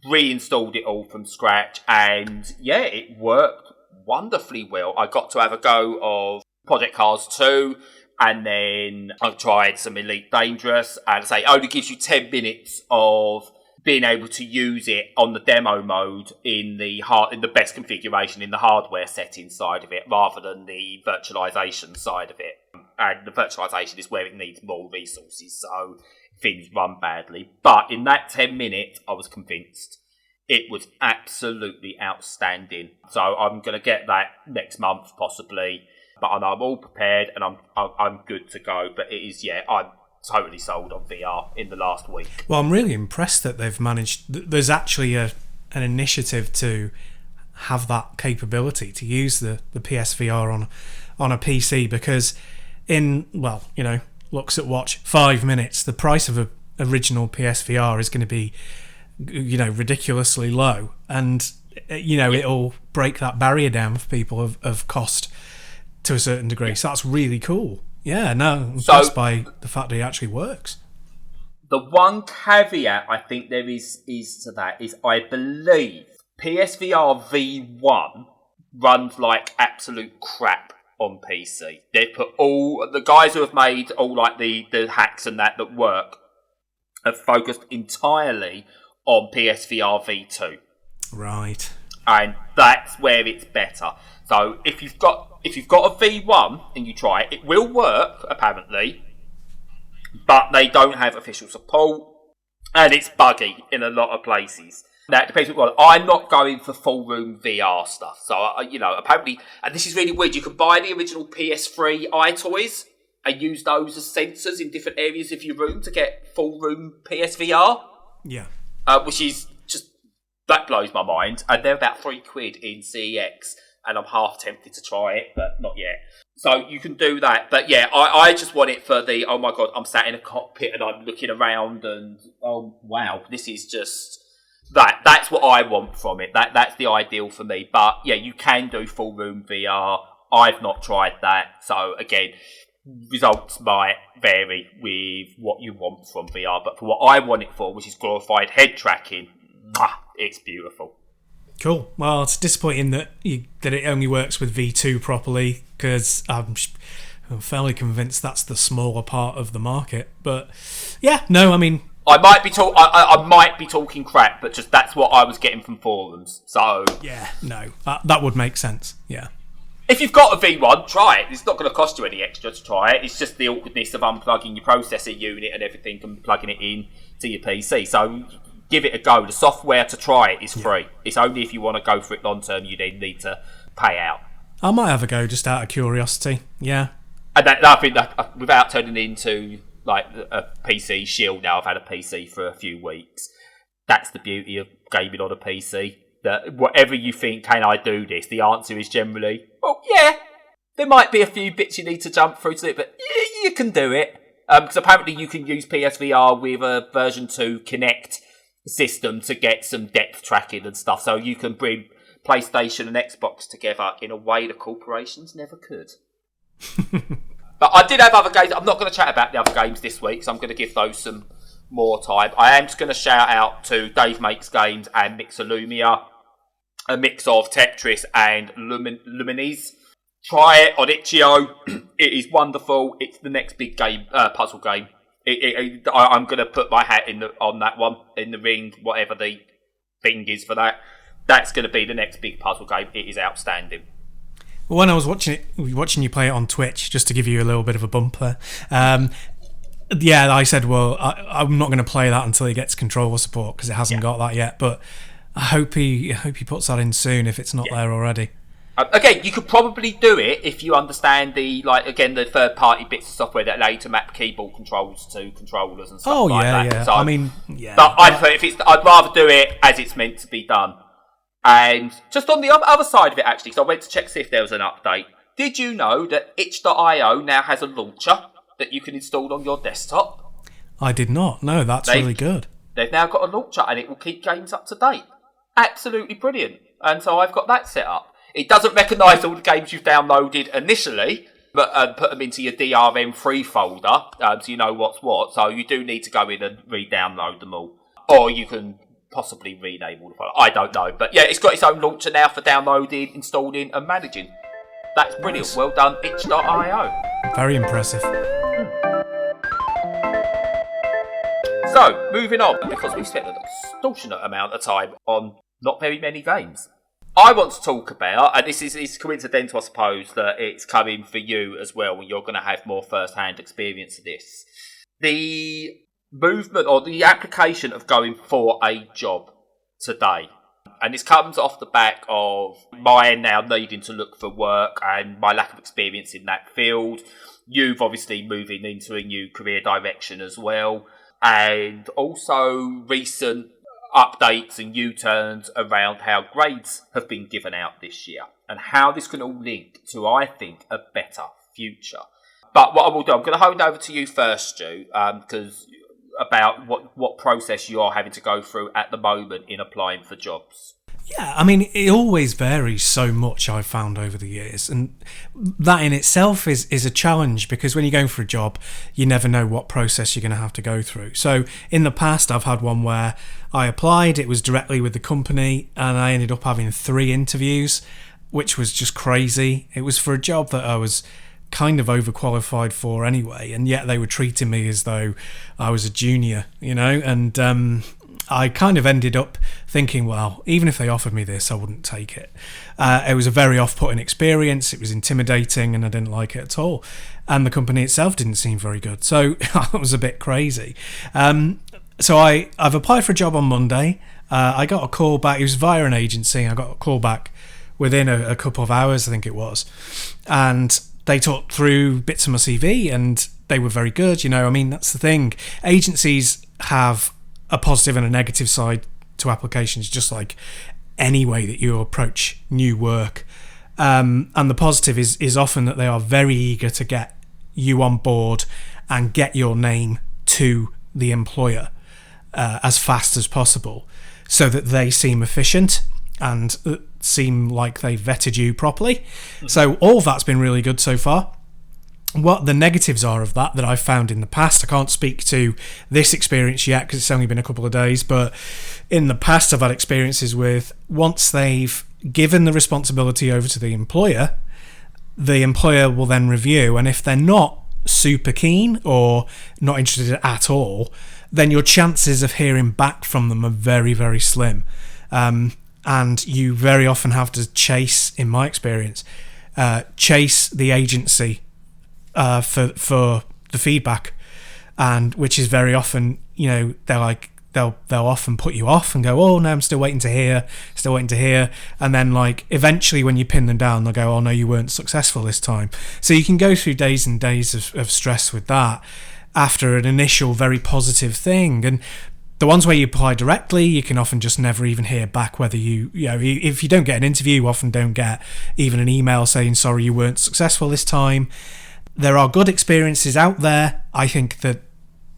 reinstalled it all from scratch, and yeah, it worked wonderfully well. I got to have a go of Project Cars 2, and then I tried some Elite Dangerous, and say it only gives you 10 minutes of being able to use it on the demo mode in the best configuration in the hardware settings side of it, rather than the virtualization side of it. And the virtualization is where it needs more resources, so things run badly. But in that 10 minutes, I was convinced. It was absolutely outstanding. So I'm going to get that next month, possibly. But I'm all prepared and I'm good to go. But it is, I'm totally sold on VR in the last week. Well, I'm really impressed that they've managed. There's actually an initiative to have that capability to use the PSVR on a PC, because looks at watch 5 minutes, the price of a original PSVR is going to be ridiculously low, and it'll break that barrier down for people of cost to a certain degree. So that's really cool. Yeah, no, I'm impressed by the fact that it actually works. The one caveat I think there is to that is I believe PSVR V1 runs like absolute crap on PC. They've put all the guys who have made all like the hacks and that work have focused entirely on PSVR V2. Right. And that's where it's better. So if you've got a V1 and you try it, it will work, apparently, but they don't have official support, and it's buggy in a lot of places. Now, it depends what you want. I'm not going for full room VR stuff. So, apparently, and this is really weird, you can buy the original PS3 iToys and use those as sensors in different areas of your room to get full room PSVR. Yeah. Which is just, that blows my mind. And they're about £3 in CEX. And I'm half tempted to try it, but not yet. So you can do that. But yeah, I just want it for the, oh my God, I'm sat in a cockpit and I'm looking around and, oh wow, this is just, that's what I want from it. That's the ideal for me. But yeah, you can do full room VR. I've not tried that. So again, results might vary with what you want from VR. But for what I want it for, which is glorified head tracking, it's beautiful. Cool. Well, it's disappointing that it only works with V2 properly, because I'm fairly convinced that's the smaller part of the market. But yeah, no, I mean, I might be talking crap, but just that's what I was getting from forums. So yeah, no, that would make sense. Yeah. If you've got a V1, try it. It's not going to cost you any extra to try it. It's just the awkwardness of unplugging your processor unit and everything and plugging it in to your PC. So give it a go. The software to try it is free. It's only if you want to go for it long term you then need to pay out. I might have a go just out of curiosity. Yeah. And I think that without turning into like a PC shield now, I've had a PC for a few weeks. That's the beauty of gaming on a PC. That whatever you think, can I do this? The answer is generally, well, yeah. There might be a few bits you need to jump through to it, but you can do it. Because apparently you can use PSVR with a version 2 Kinect system to get some depth tracking and stuff, so you can bring PlayStation and Xbox together in a way the corporations never could. But I did have other games. I'm not going to chat about the other games this week, so I'm going to give those some more time. I am just going to shout out to Dave Makes Games and Mixolumia, a mix of Tetris and Lumines. Try it on Itch.io. It is wonderful. It's the next big game, puzzle game. I'm going to put my hat on that one, in the ring, whatever the thing is for that. That's going to be the next big puzzle game. It is outstanding. Well, when I was watching you play it on Twitch, just to give you a little bit of a bumper, I said, well, I'm not going to play that until he gets controller support, because it hasn't got that yet. But I hope he puts that in soon if it's not there already. Again, you could probably do it if you understand the third-party bits of software that allow you to map keyboard controls to controllers and stuff that. Yeah. So, I mean, yeah. But I'd rather do it as it's meant to be done. And just on the other side of it, actually, so I went to check to see if there was an update. Did you know that itch.io now has a launcher that you can install on your desktop? I did not. No, that's really good. They've now got a launcher and it will keep games up to date. Absolutely brilliant. And so I've got that set up. It doesn't recognise all the games you've downloaded initially, but put them into your DRM free folder, so you know what's what. So you do need to go in and re-download them all. Or you can possibly rename all the folder. I don't know. But yeah, it's got its own launcher now for downloading, installing and managing. That's brilliant. Nice. Well done, itch.io. Very impressive. So, moving on, because we've spent an extortionate amount of time on not very many games. I want to talk about, and this is coincidental, I suppose, that it's coming for you as well, when you're going to have more first-hand experience of this. The movement or the application of going for a job today. And this comes off the back of my now needing to look for work and my lack of experience in that field. You've obviously moving into a new career direction as well. And also recent updates and U-turns around how grades have been given out this year and how this can all link to, I think, a better future. But what I will do, I'm going to hand over to you first, Stu, because about what process you are having to go through at the moment in applying for jobs. Yeah, I mean, it always varies so much, I've found over the years. And that in itself is a challenge, because when you're going for a job, you never know what process you're going to have to go through. So in the past, I've had one where I applied, it was directly with the company, and I ended up having 3 interviews, which was just crazy. It was for a job that I was kind of overqualified for anyway, and yet they were treating me as though I was a junior, you know, and I kind of ended up thinking, well, even if they offered me this, I wouldn't take it. It was a very off-putting experience. It was intimidating and I didn't like it at all. And the company itself didn't seem very good. So I was a bit crazy. So I've applied for a job on Monday. I got a call back. It was via an agency. I got a call back within a couple of hours, I think it was. And they talked through bits of my CV and they were very good. You know, I mean, that's the thing. Agencies have a positive and a negative side to applications, just like any way that you approach new work. And the positive is often that they are very eager to get you on board and get your name to the employer as fast as possible, so that they seem efficient and seem like they vetted you properly. Mm-hmm. So all of that's been really good so far. What the negatives are of that I've found in the past, I can't speak to this experience yet because it's only been a couple of days, but in the past I've had experiences with, once they've given the responsibility over to the employer will then review, and if they're not super keen or not interested at all, then your chances of hearing back from them are very, very slim. And you very often have to chase, in my experience, chase the agency for the feedback, and which is very often, you know, they'll often put you off and go, oh no, I'm still waiting to hear, and then like eventually when you pin them down, they'll go, oh no, you weren't successful this time. So you can go through days and days of stress with that after an initial very positive thing. And the ones where you apply directly, you can often just never even hear back whether you know, if you don't get an interview, you often don't get even an email saying sorry, you weren't successful this time. There are good experiences out there. I think that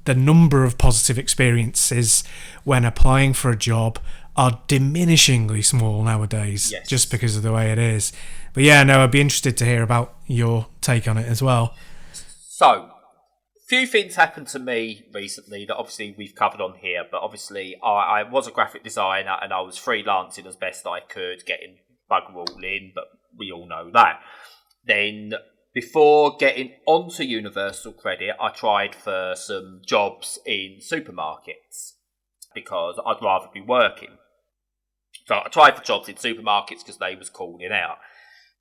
the number of positive experiences when applying for a job are diminishingly small nowadays, yes, just because of the way it is. But yeah, no, I'd be interested to hear about your take on it as well. So, few things happened to me recently that obviously we've covered on here, but obviously I was a graphic designer and I was freelancing as best I could, getting bugger all in, but we all know that. Then, before getting onto Universal Credit, I tried for some jobs in supermarkets because I'd rather be working. So I tried for jobs in supermarkets because they was calling out.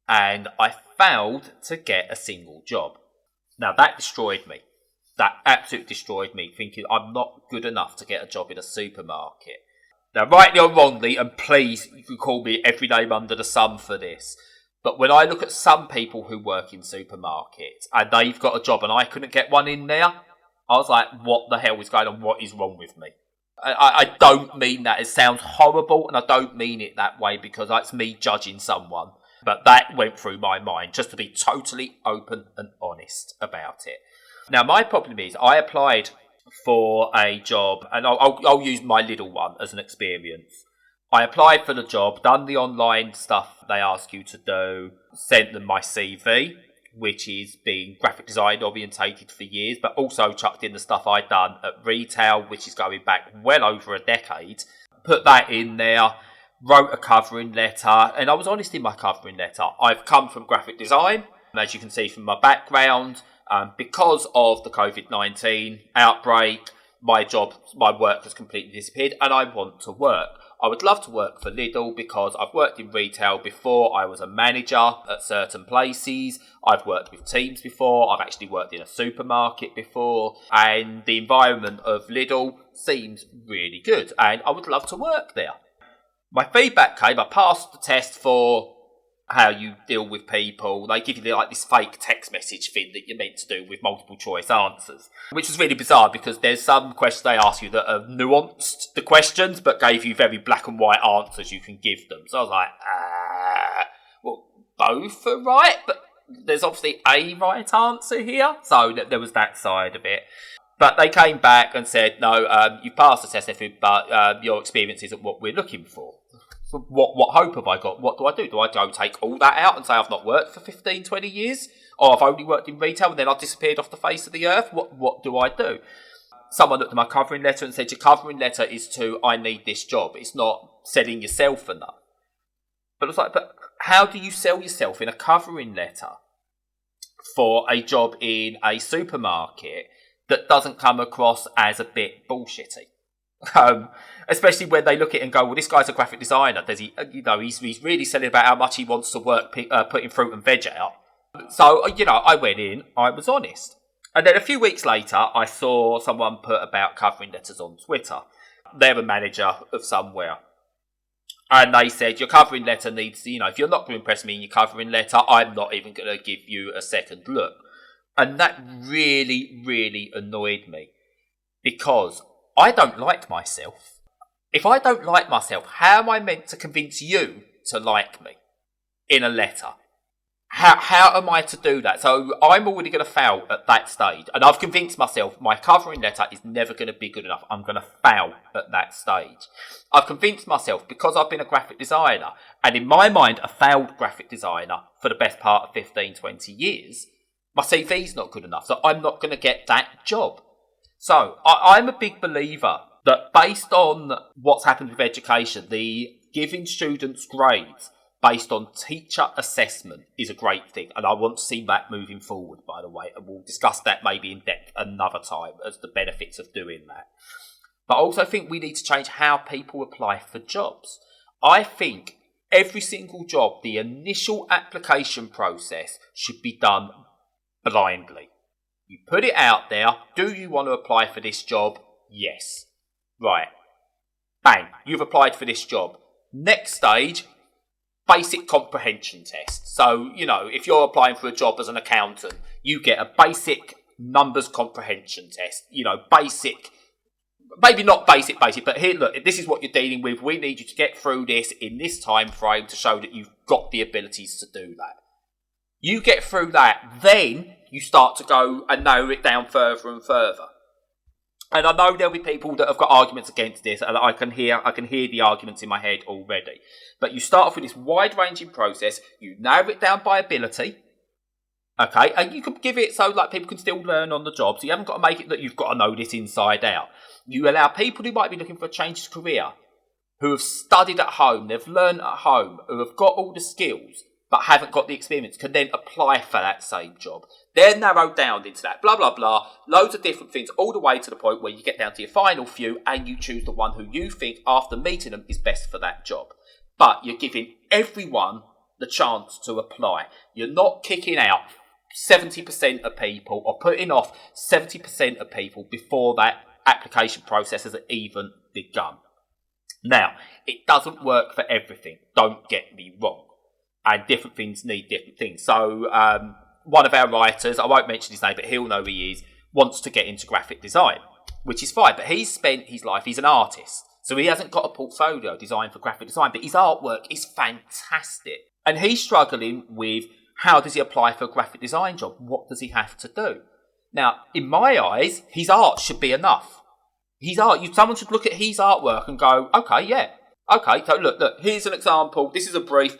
And I failed to get a single job. Now that destroyed me. That absolutely destroyed me, thinking I'm not good enough to get a job in a supermarket. Now, rightly or wrongly, and please, you can call me every name under the sun for this, but when I look at some people who work in supermarkets and they've got a job and I couldn't get one in there, I was like, what the hell is going on? What is wrong with me? I don't mean that. It sounds horrible, and I don't mean it that way because that's me judging someone. But that went through my mind, just to be totally open and honest about it. Now, my problem is I applied for a job, and I'll use my little one as an experience. I applied for the job, done the online stuff they ask you to do, sent them my CV, which is being graphic design orientated for years, but also chucked in the stuff I'd done at retail, which is going back well over a decade. Put that in there, wrote a covering letter, and I was honest in my covering letter. I've come from graphic design, as you can see from my background. Because of the COVID-19 outbreak, my work has completely disappeared, and I want to work. I would love to work for Lidl because I've worked in retail before. I was a manager at certain places. I've worked with teams before. I've actually worked in a supermarket before. And the environment of Lidl seems really good, and I would love to work there. My feedback came, I passed the test for how you deal with people. They give you like this fake text message thing that you're meant to do with multiple choice answers, which is really bizarre because there's some questions they ask you that have nuanced the questions but gave you very black and white answers you can give them. So I was like, well, both are right, but there's obviously a right answer here. So there was that side of it. But they came back and said, no, you passed the test, but your experience isn't what we're looking for. So what hope have I got? What do I do? Do I go take all that out and say I've not worked for 15, 20 years? Or I've only worked in retail and then I've disappeared off the face of the earth? What do I do? Someone looked at my covering letter and said, your covering letter is to, I need this job. It's not selling yourself enough. But I was like, but how do you sell yourself in a covering letter for a job in a supermarket that doesn't come across as a bit bullshitty? Especially when they look at it and go, well, this guy's a graphic designer. Does he, he's really selling about how much he wants to work putting fruit and veg out. So, I went in, I was honest. And then a few weeks later, I saw someone put about covering letters on Twitter. They're a manager of somewhere. And they said, your covering letter needs, if you're not going to impress me in your covering letter, I'm not even going to give you a second look. And that really, really annoyed me. Because I don't like myself. If I don't like myself, how am I meant to convince you to like me in a letter? How am I to do that? So I'm already going to fail at that stage. And I've convinced myself my covering letter is never going to be good enough. I'm going to fail at that stage. I've convinced myself because I've been a graphic designer, and in my mind a failed graphic designer for the best part of 15, 20 years, my CV's not good enough. So I'm not going to get that job. So I'm a big believer that based on what's happened with education, the giving students grades based on teacher assessment is a great thing. And I want to see that moving forward, by the way. And we'll discuss that maybe in depth another time as the benefits of doing that. But I also think we need to change how people apply for jobs. I think every single job, the initial application process should be done blindly. You put it out there. Do you want to apply for this job? Yes. Right. Bang. You've applied for this job. Next stage, basic comprehension test. So, if you're applying for a job as an accountant, you get a basic numbers comprehension test. Basic, maybe not basic, but here, look, this is what you're dealing with. We need you to get through this in this time frame to show that you've got the abilities to do that. You get through that, then you start to go and narrow it down further and further. And I know there'll be people that have got arguments against this, and I can hear the arguments in my head already. But you start off with this wide-ranging process, you narrow it down by ability, okay, and you can give it so like people can still learn on the job, so you haven't got to make it that you've got to know this inside out. You allow people who might be looking for a change of career, who have studied at home, they've learned at home, who have got all the skills, but haven't got the experience, can then apply for that same job. They're narrowed down into that, blah, blah, blah, loads of different things, all the way to the point where you get down to your final few and you choose the one who you think, after meeting them, is best for that job. But you're giving everyone the chance to apply. You're not kicking out 70% of people or putting off 70% of people before that application process has even begun. Now, it doesn't work for everything, don't get me wrong. And different things need different things. So, one of our writers, I won't mention his name, but he'll know who he is, wants to get into graphic design, which is fine. But he's spent his life, he's an artist. So he hasn't got a portfolio designed for graphic design, but his artwork is fantastic. And he's struggling with how does he apply for a graphic design job? What does he have to do? Now, in my eyes, his art should be enough. His art, someone should look at his artwork and go, okay, yeah. Okay, so look, here's an example. This is a brief.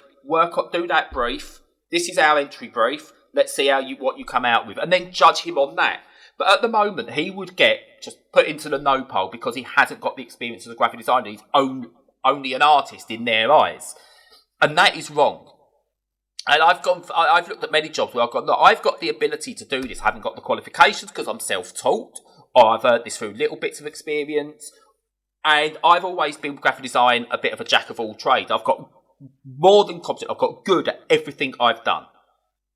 Do that brief. This is our entry brief. Let's see what you come out with. And then judge him on that. But at the moment, he would get just put into the no pole because he hasn't got the experience as a graphic designer. He's only an artist in their eyes. And that is wrong. And I've looked at many jobs where I've got the ability to do this. I haven't got the qualifications because I'm self-taught, or I've heard this through little bits of experience. And I've always been with graphic design a bit of a jack of all trades. I've got more than competent. I've got good at everything I've done.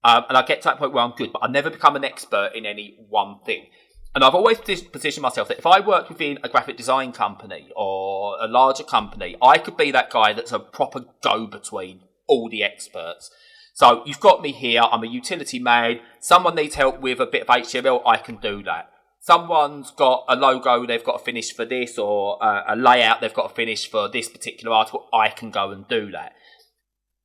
And I get to that point where I'm good, but I've never become an expert in any one thing. And I've always positioned myself that if I worked within a graphic design company or a larger company, I could be that guy that's a proper go-between all the experts. So you've got me here. I'm a utility man. Someone needs help with a bit of HTML. I can do that. Someone's got a logo they've got to finish for this, or a layout they've got to finish for this particular article. I can go and do that.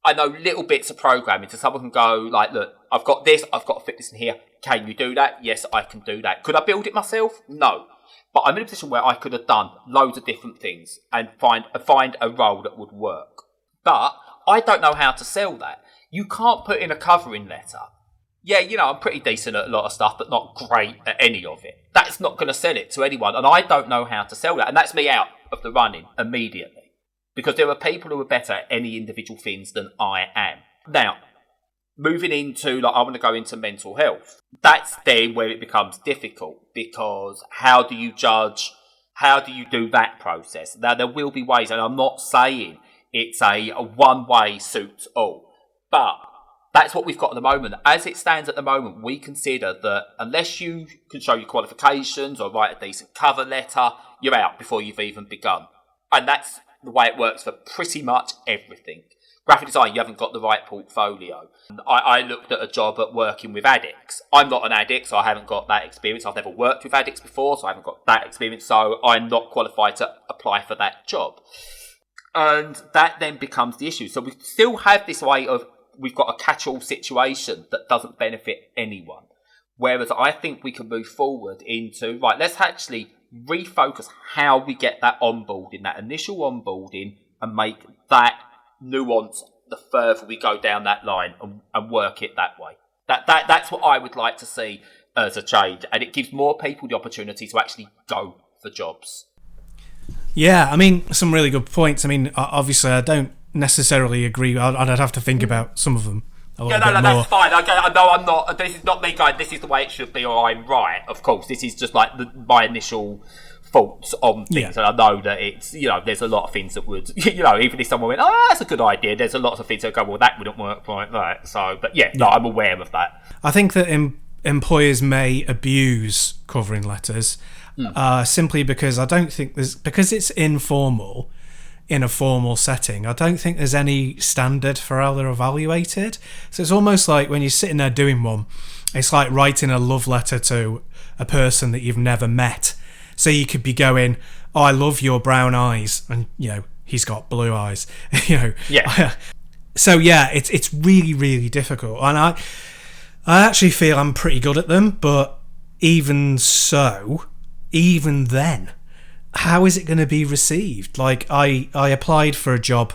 I know little bits of programming, so someone can go like, look, I've got this, I've got to fit this in here. Can you do that? Yes, I can do that. Could I build it myself? No. But I'm in a position where I could have done loads of different things and find a role that would work. But I don't know how to sell that. You can't put in a covering letter. Yeah, I'm pretty decent at a lot of stuff, but not great at any of it. That's not going to sell it to anyone, and I don't know how to sell that. And that's me out of the running immediately. Because there are people who are better at any individual things than I am. Now, moving into, I want to go into mental health. That's then where it becomes difficult, because how do you judge, how do you do that process? Now, there will be ways, and I'm not saying it's a one-way suits all, but that's what we've got at the moment. As it stands at the moment, we consider that unless you can show your qualifications or write a decent cover letter, you're out before you've even begun. And that's the way it works for pretty much everything. Graphic design, you haven't got the right portfolio. I looked at a job at working with addicts. I'm not an addict, so I haven't got that experience. I've never worked with addicts before, so I haven't got that experience, so I'm not qualified to apply for that job. And that then becomes the issue. So we still have this way of, we've got a catch-all situation that doesn't benefit anyone. Whereas I think we can move forward into, right, let's actually refocus how we get that onboarding, that initial onboarding, and make that nuance the further we go down that line and work it that way. That's what I would like to see as a change, and it gives more people the opportunity to actually go for jobs. Yeah, I mean, some really good points. I mean, obviously, I don't necessarily agree. I'd have to think about some of them. That's fine. I know I'm not. This is not me going, this is the way it should be, or I'm right. Of course, this is just like my initial thoughts on things, and I know that it's, there's a lot of things that would, even if someone went, oh, that's a good idea, there's a lot of things that go, well, that wouldn't work like that. So, but I'm aware of that. I think that employers may abuse covering letters simply because I don't think because it's informal. In a formal setting, I don't think there's any standard for how they're evaluated. So it's almost like when you're sitting there doing one, it's like writing a love letter to a person that you've never met. So you could be going, oh, I love your brown eyes, and he's got blue eyes. Yeah. So yeah, it's really, really difficult, and I actually feel I'm pretty good at them, but even then, how is it going to be received? Like, I applied for a job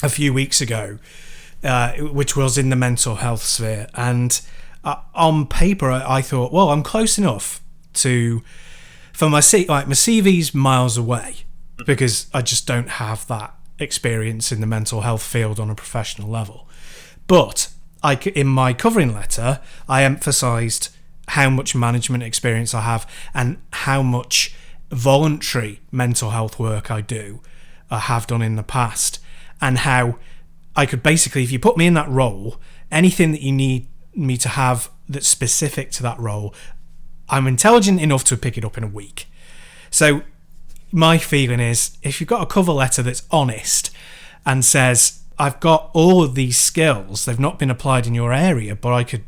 a few weeks ago, which was in the mental health sphere, and on paper I thought, well, I'm close enough for my CV's miles away, because I just don't have that experience in the mental health field on a professional level. But in my covering letter, I emphasised how much management experience I have and how much voluntary mental health work I have done in the past, and how I could basically, if you put me in that role, anything that you need me to have that's specific to that role, I'm intelligent enough to pick it up in a week. So my feeling is, if you've got a cover letter that's honest and says, I've got all of these skills, they've not been applied in your area, but I could,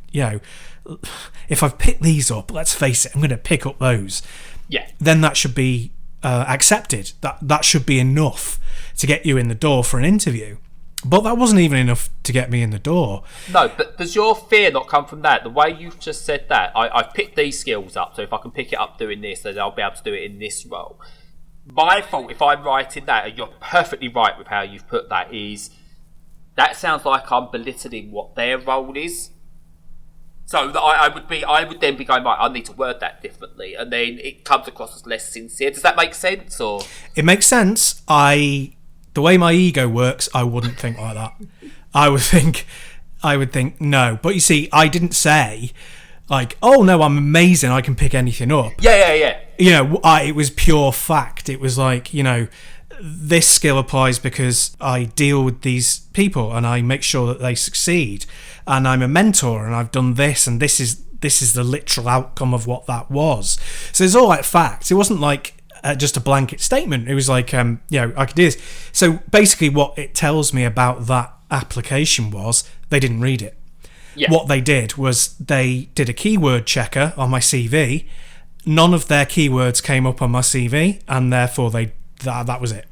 if I've picked these up, let's face it, I'm going to pick up those. Yeah. Then that should be accepted. That should be enough to get you in the door for an interview. But that wasn't even enough to get me in the door. No, but does your fear not come from that? The way you've just said that, I've picked these skills up, so if I can pick it up doing this, then I'll be able to do it in this role. My fault, if I'm writing that, and you're perfectly right with how you've put that, is that sounds like I'm belittling what their role is. So that I would then be going, right, I need to word that differently, and then it comes across as less sincere. Does that make sense? Or it makes sense. The way my ego works, I wouldn't think like that. I would think no. But you see, I didn't say like, oh no, I'm amazing, I can pick anything up. Yeah. You know, it was pure fact. It was like, you know, this skill applies because I deal with these people and I make sure that they succeed, and I'm a mentor and I've done this, and this is the literal outcome of what that was. So it's all like facts. It wasn't like just a blanket statement. It was like, you know, I could do this. So basically what it tells me about that application was they didn't read it. Yeah. What they did was they did a keyword checker on my CV. None of their keywords came up on my CV, and therefore that was it.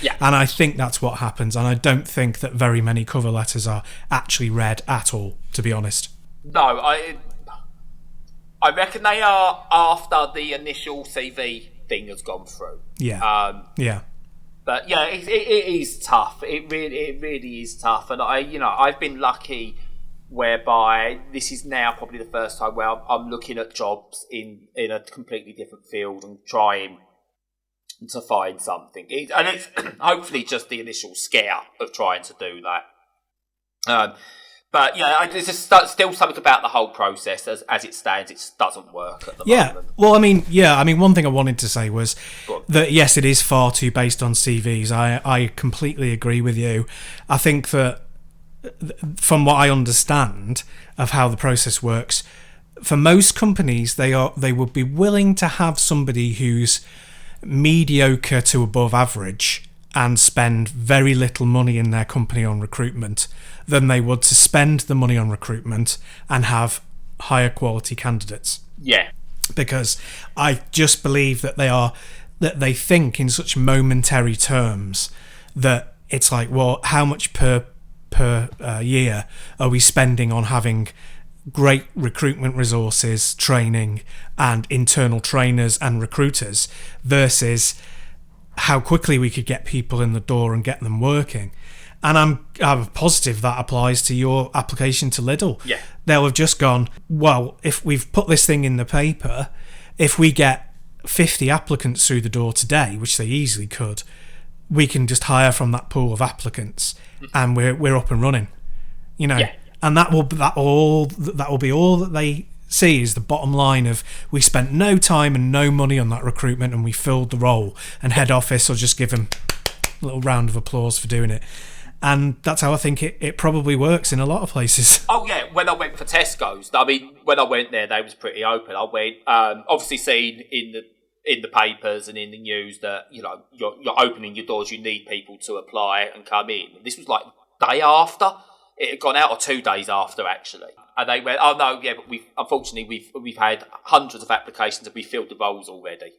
Yeah. And I think that's what happens, and I don't think that very many cover letters are actually read at all, to be honest. No, I reckon they are after the initial CV thing has gone through. Yeah. Yeah. But yeah, it is tough. It really is tough. And I've been lucky whereby this is now probably the first time where I'm looking at jobs in a completely different field and trying to find something. And it's hopefully just the initial scare of trying to do that. But yeah, there's just still something about the whole process as it stands. It doesn't work at the moment. Well, I mean, one thing I wanted to say was that yes, it is far too based on CVs. I completely agree with you. I think that from what I understand of how the process works, for most companies, they would be willing to have somebody who's mediocre to above average and spend very little money in their company on recruitment than they would to spend the money on recruitment and have higher quality candidates. Yeah. Because I just believe that they think in such momentary terms that it's like, well, how much per year are we spending on having great recruitment resources, training, and internal trainers and recruiters versus how quickly we could get people in the door and get them working. And I'm positive that applies to your application to Lidl. Yeah. They'll have just gone, well, if we've put this thing in the paper, if we get 50 applicants through the door today, which they easily could, we can just hire from that pool of applicants and we're up and running. You know. Yeah. And that will be all that they see is the bottom line of we spent no time and no money on that recruitment and we filled the role, and head office will just give them a little round of applause for doing it. And that's how I think it probably works in a lot of places. Oh yeah, when I went for Tesco's, I mean, when I went there, they was pretty open. I went, obviously seen in the papers and in the news that, you know, you're opening your doors, you need people to apply and come in. And this was like day after. It had gone out, or 2 days after, actually. And they went, oh no, yeah, but we've had hundreds of applications and we filled the roles already.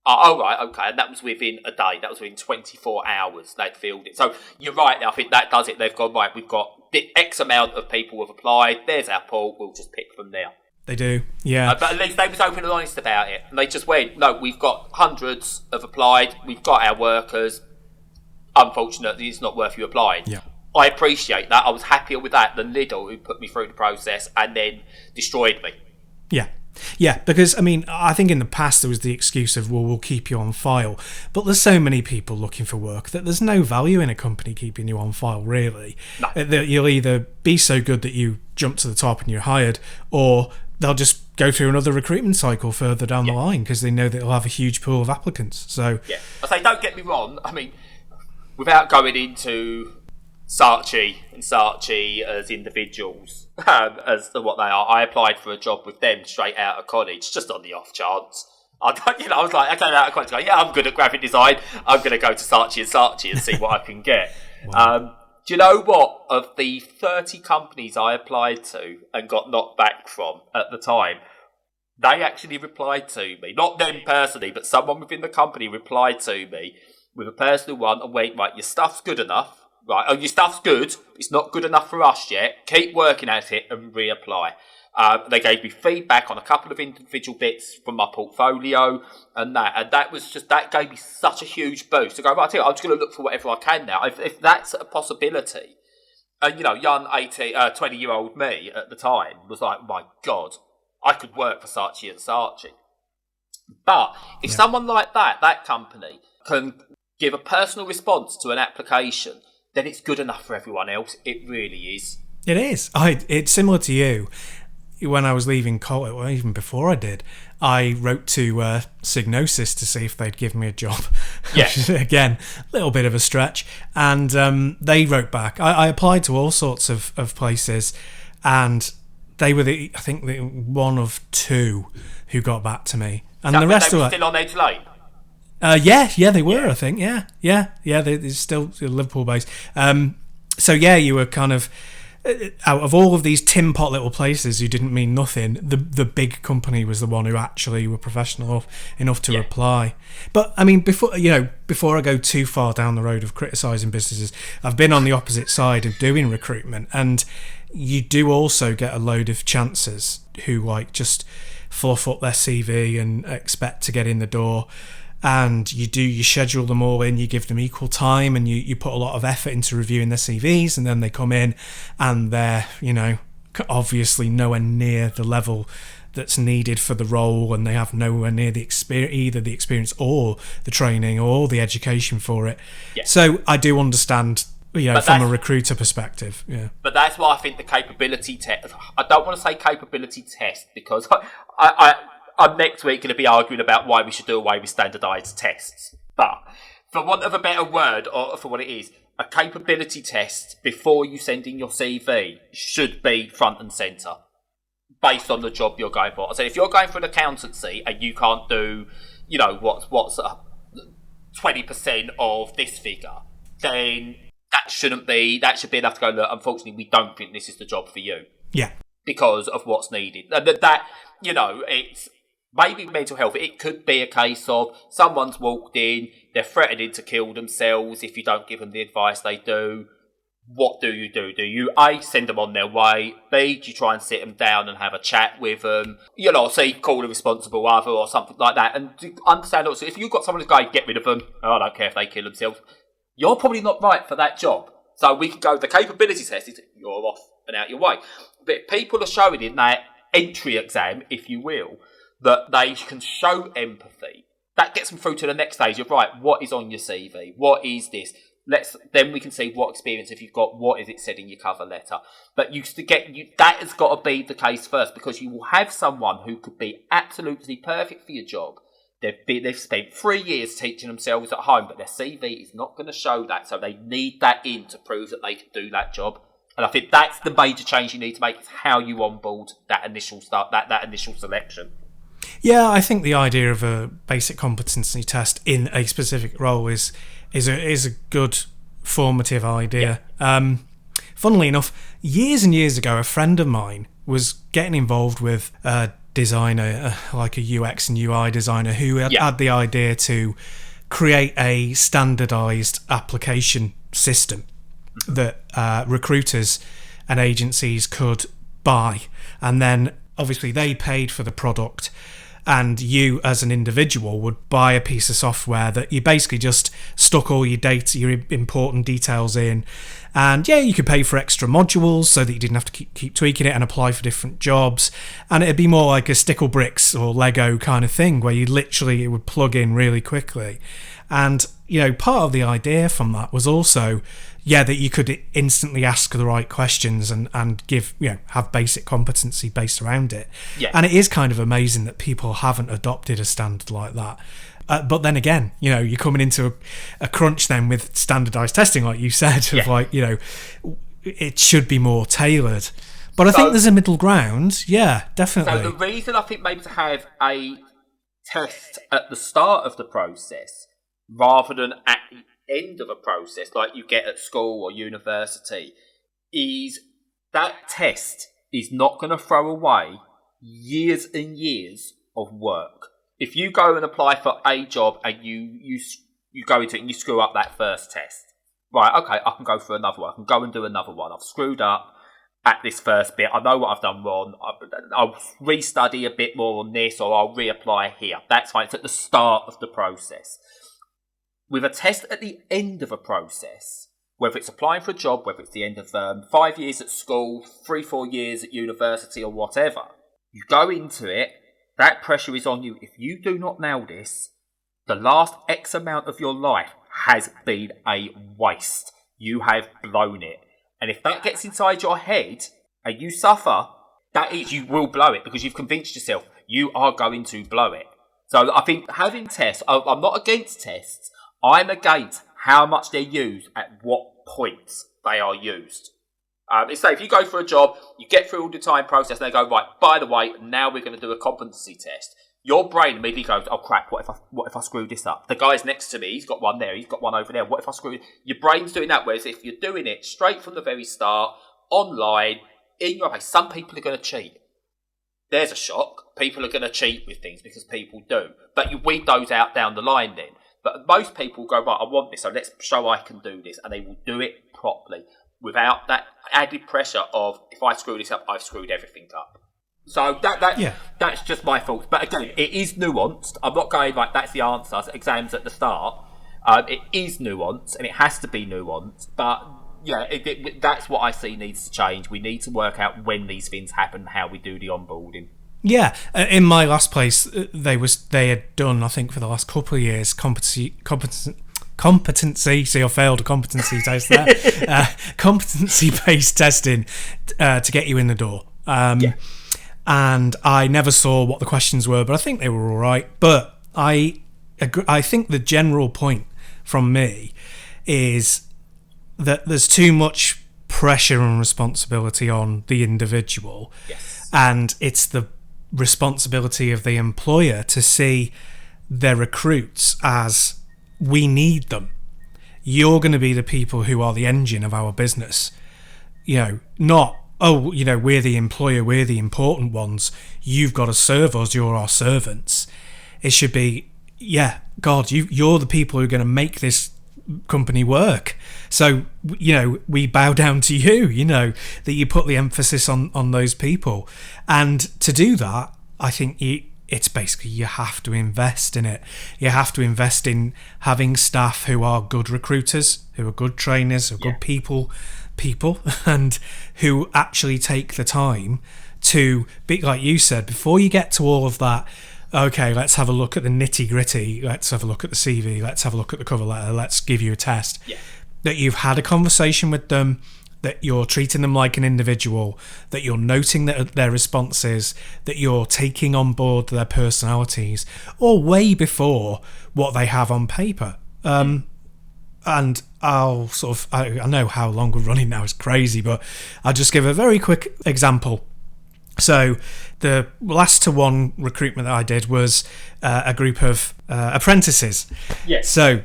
Oh, right, okay. And that was within a day. That was within 24 hours they'd filled it. So you're right now. I think that does it. They've gone, right, we've got X amount of people who have applied. There's our pool. We'll just pick from there. They do, yeah. But at least they was open and honest about it. And they just went, no, we've got hundreds have applied. We've got our workers. Unfortunately, it's not worth you applying. Yeah. I appreciate that. I was happier with that than Lidl, who put me through the process and then destroyed me. Yeah, because, I mean, I think in the past there was the excuse of, well, we'll keep you on file. But there's so many people looking for work that there's no value in a company keeping you on file, really. No. You'll either be so good that you jump to the top and you're hired, or they'll just go through another recruitment cycle further down the line because they know that they'll have a huge pool of applicants. So yeah, I say, don't get me wrong. I mean, without going into Saatchi and Saatchi as individuals, as to what they are, I applied for a job with them straight out of college, just on the off chance. I was like, I came out of college, going, yeah, I'm good at graphic design. I'm going to go to Saatchi and see what I can get. Wow. Do you know what? Of the 30 companies I applied to and got knocked back from at the time, they actually replied to me. Not them personally, but someone within the company replied to me with a personal one and went, right, your stuff's good enough. Right, oh, your stuff's good. It's not good enough for us yet. Keep working at it and reapply. They gave me feedback on a couple of individual bits from my portfolio and that gave me such a huge boost to go, right, I'm just going to look for whatever I can now. If that's a possibility, and young 20-year-old me at the time was like, my God, I could work for Saatchi and Saatchi. But if someone like that company can give a personal response to an application, then it's good enough for everyone else. It really is. It is. It's similar to you. When I was leaving college, well, even before I did, I wrote to Signosis to see if they'd give me a job. Yeah. Again, a little bit of a stretch. And they wrote back. I applied to all sorts of places, and they were I think the one of two who got back to me. And the rest were still on Edge Lane. Yeah, they were. I think. Yeah. They're still Liverpool based. So yeah, you were kind of. Out of all of these tin pot little places who didn't mean nothing, the big company was the one who actually were professional enough to reply. But I mean, before I go too far down the road of criticising businesses, I've been on the opposite side of doing recruitment, and you do also get a load of chances who just fluff up their CV and expect to get in the door. And you schedule them all in, you give them equal time, and you put a lot of effort into reviewing their CVs, and then they come in and they're, obviously nowhere near the level that's needed for the role, and they have nowhere near the experience, either the experience or the training or the education for it. Yeah. So I do understand, from a recruiter perspective. Yeah. But that's why I think the capability test, I don't want to say capability test, because I'm next week going to be arguing about why we should do away with standardised tests. But for want of a better word, or for what it is, a capability test before you send in your CV should be front and centre based on the job you're going for. I said, if you're going for an accountancy and you can't do, what's 20% of this figure, then that should be enough to go, look, unfortunately, we don't think this is the job for you. Yeah. Because of what's needed. It's maybe mental health. It could be a case of someone's walked in, they're threatening to kill themselves if you don't give them the advice they do. What do you do? Do you A, send them on their way? B, do you try and sit them down and have a chat with them? See, call a responsible other or something like that. And to understand also, if you've got someone who's going, get rid of them, I don't care if they kill themselves, you're probably not right for that job. So we can go, the capability test is you're off and out your way. But if people are showing in that entry exam, if you will, that they can show empathy, that gets them through to the next stage of, right, what is on your CV? What is this? Then we can see what experience have you got, what is it said in your cover letter. But that has got to be the case first, because you will have someone who could be absolutely perfect for your job. They've spent 3 years teaching themselves at home, but their CV is not going to show that, so they need that in to prove that they can do that job. And I think that's the major change you need to make, is how you onboard that initial selection. Yeah, I think the idea of a basic competency test in a specific role is a good formative idea. Yeah. Funnily enough, years and years ago, a friend of mine was getting involved with a designer, like a UX and UI designer, who had the idea to create a standardised application system that recruiters and agencies could buy, and then obviously they paid for the product, and you as an individual would buy a piece of software that you basically just stuck all your data, your important details in, and you could pay for extra modules so that you didn't have to keep tweaking it and apply for different jobs, and it'd be more like a stickle bricks or Lego kind of thing where it would plug in really quickly. And part of the idea from that was also that you could instantly ask the right questions and give, have basic competency based around it. Yeah. And it is kind of amazing that people haven't adopted a standard like that. But then again, you're coming into a crunch then with standardized testing, like you said, of it should be more tailored. But I think there's a middle ground. Yeah, definitely. So the reason I think maybe to have a test at the start of the process rather than at the end of a process like you get at school or university is that test is not going to throw away years and years of work. If you go and apply for a job and you go into it and you screw up that first test, right, okay, I can go for another one. I can go and do another one. I've screwed up at this first bit. I know what I've done wrong. I'll restudy a bit more on this, or I'll reapply here. That's fine. It's at the start of the process. With a test at the end of a process, whether it's applying for a job, whether it's the end of 5 years at school, 3-4 years at university, or whatever, you go into it, that pressure is on you. If you do not nail this, the last X amount of your life has been a waste. You have blown it. And if that gets inside your head and you suffer, that is, you will blow it, because you've convinced yourself you are going to blow it. So I think having tests, I'm not against tests. I'm against how much they're used at what points they are used. If you go for a job, you get through all the time process, and they go, right, by the way, now we're going to do a competency test. Your brain immediately goes, oh crap, what if I screw this up? The guy's next to me, he's got one there, he's got one over there, what if I screw it? Your brain's doing that, whereas if you're doing it straight from the very start, online, in your face, some people are going to cheat. There's a shock. People are going to cheat with things because people do. But you weed those out down the line then. But most people go, right, I want this, so let's show I can do this. And they will do it properly without that added pressure of, if I screw this up, I've screwed everything up. So that's just my thoughts. But again, it is nuanced. I'm not going like that's the answer. Exams at the start. It is nuanced, and it has to be nuanced. But yeah, that's what I see needs to change. We need to work out when these things happen, how we do the onboarding. Yeah, in my last place, they had done, I think, for the last couple of years, competency. See, I failed a competency test there. Competency-based testing to get you in the door. And I never saw what the questions were, but I think they were all right. But I think the general point from me is that there's too much pressure and responsibility on the individual. Yes. And it's the responsibility of the employer to see their recruits as, we need them. You're going to be the people who are the engine of our business. Not, we're the employer, we're the important ones. You've got to serve us, you're our servants. It should be, God, you're the people who are going to make this company work. So, we bow down to you, that you put the emphasis on those people. And to do that, I think it's basically, you have to invest in it. You have to invest in having staff who are good recruiters, who are good trainers, who are good people, and who actually take the time to be, like you said, before you get to all of that, okay, let's have a look at the nitty gritty, let's have a look at the CV, let's have a look at the cover letter, let's give you a test. Yeah. That you've had a conversation with them, that you're treating them like an individual, that you're noting their responses, that you're taking on board their personalities, or way before what they have on paper. And I'll I know how long we're running now is crazy, but I'll just give a very quick example. So the last to one recruitment that I did was a group of apprentices. Yes. So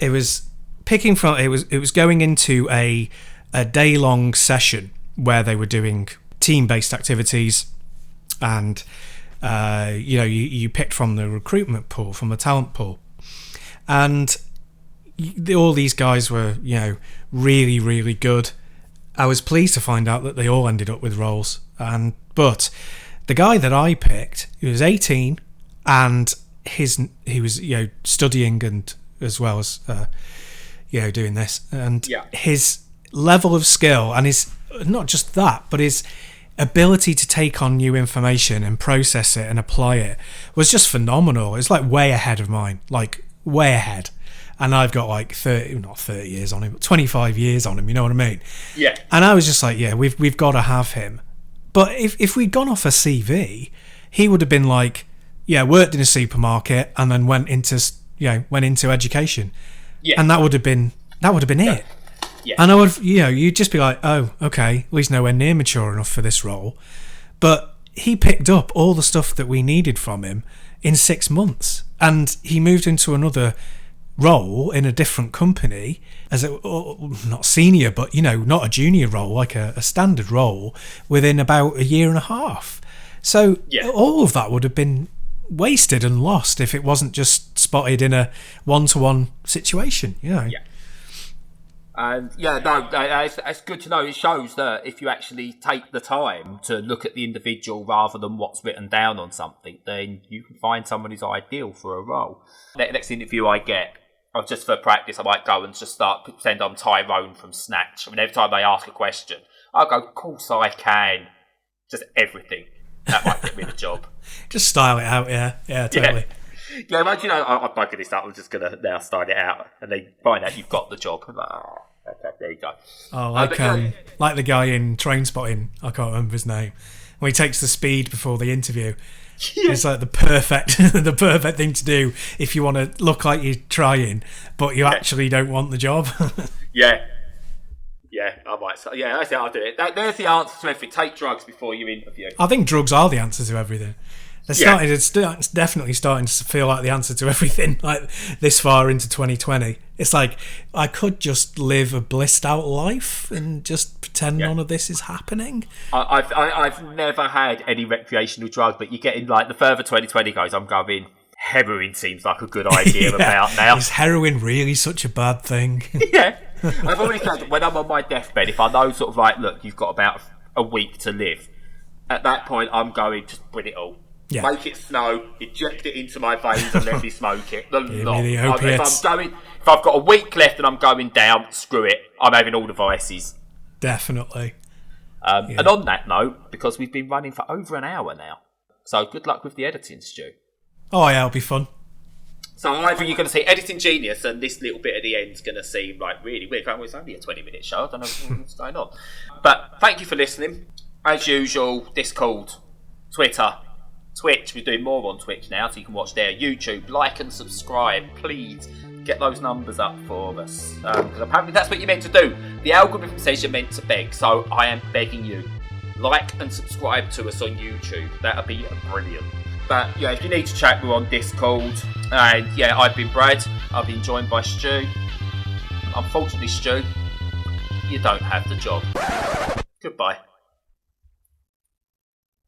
it was it was going into a day-long session where they were doing team-based activities, and you picked from the recruitment pool, from the talent pool, and all these guys were really, really good. I was pleased to find out that they all ended up with roles, but the guy that I picked, he was 18, and he was studying, and as well as doing this, and his level of skill, and his, not just that, but his ability to take on new information and process it and apply it was just phenomenal. It's like way ahead of mine, like way ahead. And I've got like 30 years on him, but 25 years on him, you know what I mean? Yeah. And I was just like, we've got to have him. But if we'd gone off a CV, he would have been like, worked in a supermarket and then went into education. Yeah. And that would have been it. Yeah. And I would, you'd just be like, oh, okay, well, he's nowhere near mature enough for this role. But he picked up all the stuff that we needed from him in 6 months. And he moved into another role in a different company as not senior, but not a junior role, like a standard role, within about a year and a half. So all of that would have been wasted and lost if it wasn't just spotted in a one-to-one situation. And yeah, no, it's good to know. It shows that if you actually take the time to look at the individual rather than what's written down on something, then you can find someone who's ideal for a role. Next interview I get, just for practice, I might go and just start pretend I'm Tyrone from Snatch. I mean, every time they ask a question, I'll go, of course I can. Just everything. That might get me the job. Just style it out, yeah, totally. Yeah, imagine I'm bugging this up. I'm just going to now style it out, and they find out you've got the job. I'm like, oh, okay, there you go. Oh, like the guy in Trainspotting. I can't remember his name. When he takes the speed before the interview, it's like the perfect thing to do if you want to look like you're trying, but you actually don't want the job. Yeah, I might. Yeah, that's how I'll do it. There's the answer to everything. Take drugs before you interview. I think drugs are the answer to everything. It's definitely starting to feel like the answer to everything. Like this far into 2020, it's like I could just live a blissed out life and just pretend none of this is happening. I've never had any recreational drug, but you're getting like the further 2020 goes, I'm going. Heroin seems like a good idea about now. Is heroin really such a bad thing? Yeah. I've always said when I'm on my deathbed, if I know sort of like, look, you've got about a week to live, at that point I'm going, just bring it all. Yeah. Make it snow, inject it into my veins and let me smoke it. If I've got a week left and I'm going down, screw it. I'm having all the vices. Definitely. And on that note, because we've been running for over an hour now, so good luck with the editing, Stu. Oh yeah, it'll be fun. So either you're going to see editing genius, and this little bit at the end is going to seem like really weird. It's only a 20-minute show. I don't know what's going on. But thank you for listening. As usual, Discord, Twitter, Twitch. We're doing more on Twitch now, so you can watch there. YouTube, like and subscribe. Please get those numbers up for us. Because apparently that's what you're meant to do. The algorithm says you're meant to beg, so I am begging you. Like and subscribe to us on YouTube. That would be brilliant. But yeah, if you need to chat, we're on Discord. And yeah, I've been Brad. I've been joined by Stu. Unfortunately, Stu, you don't have the job. Goodbye.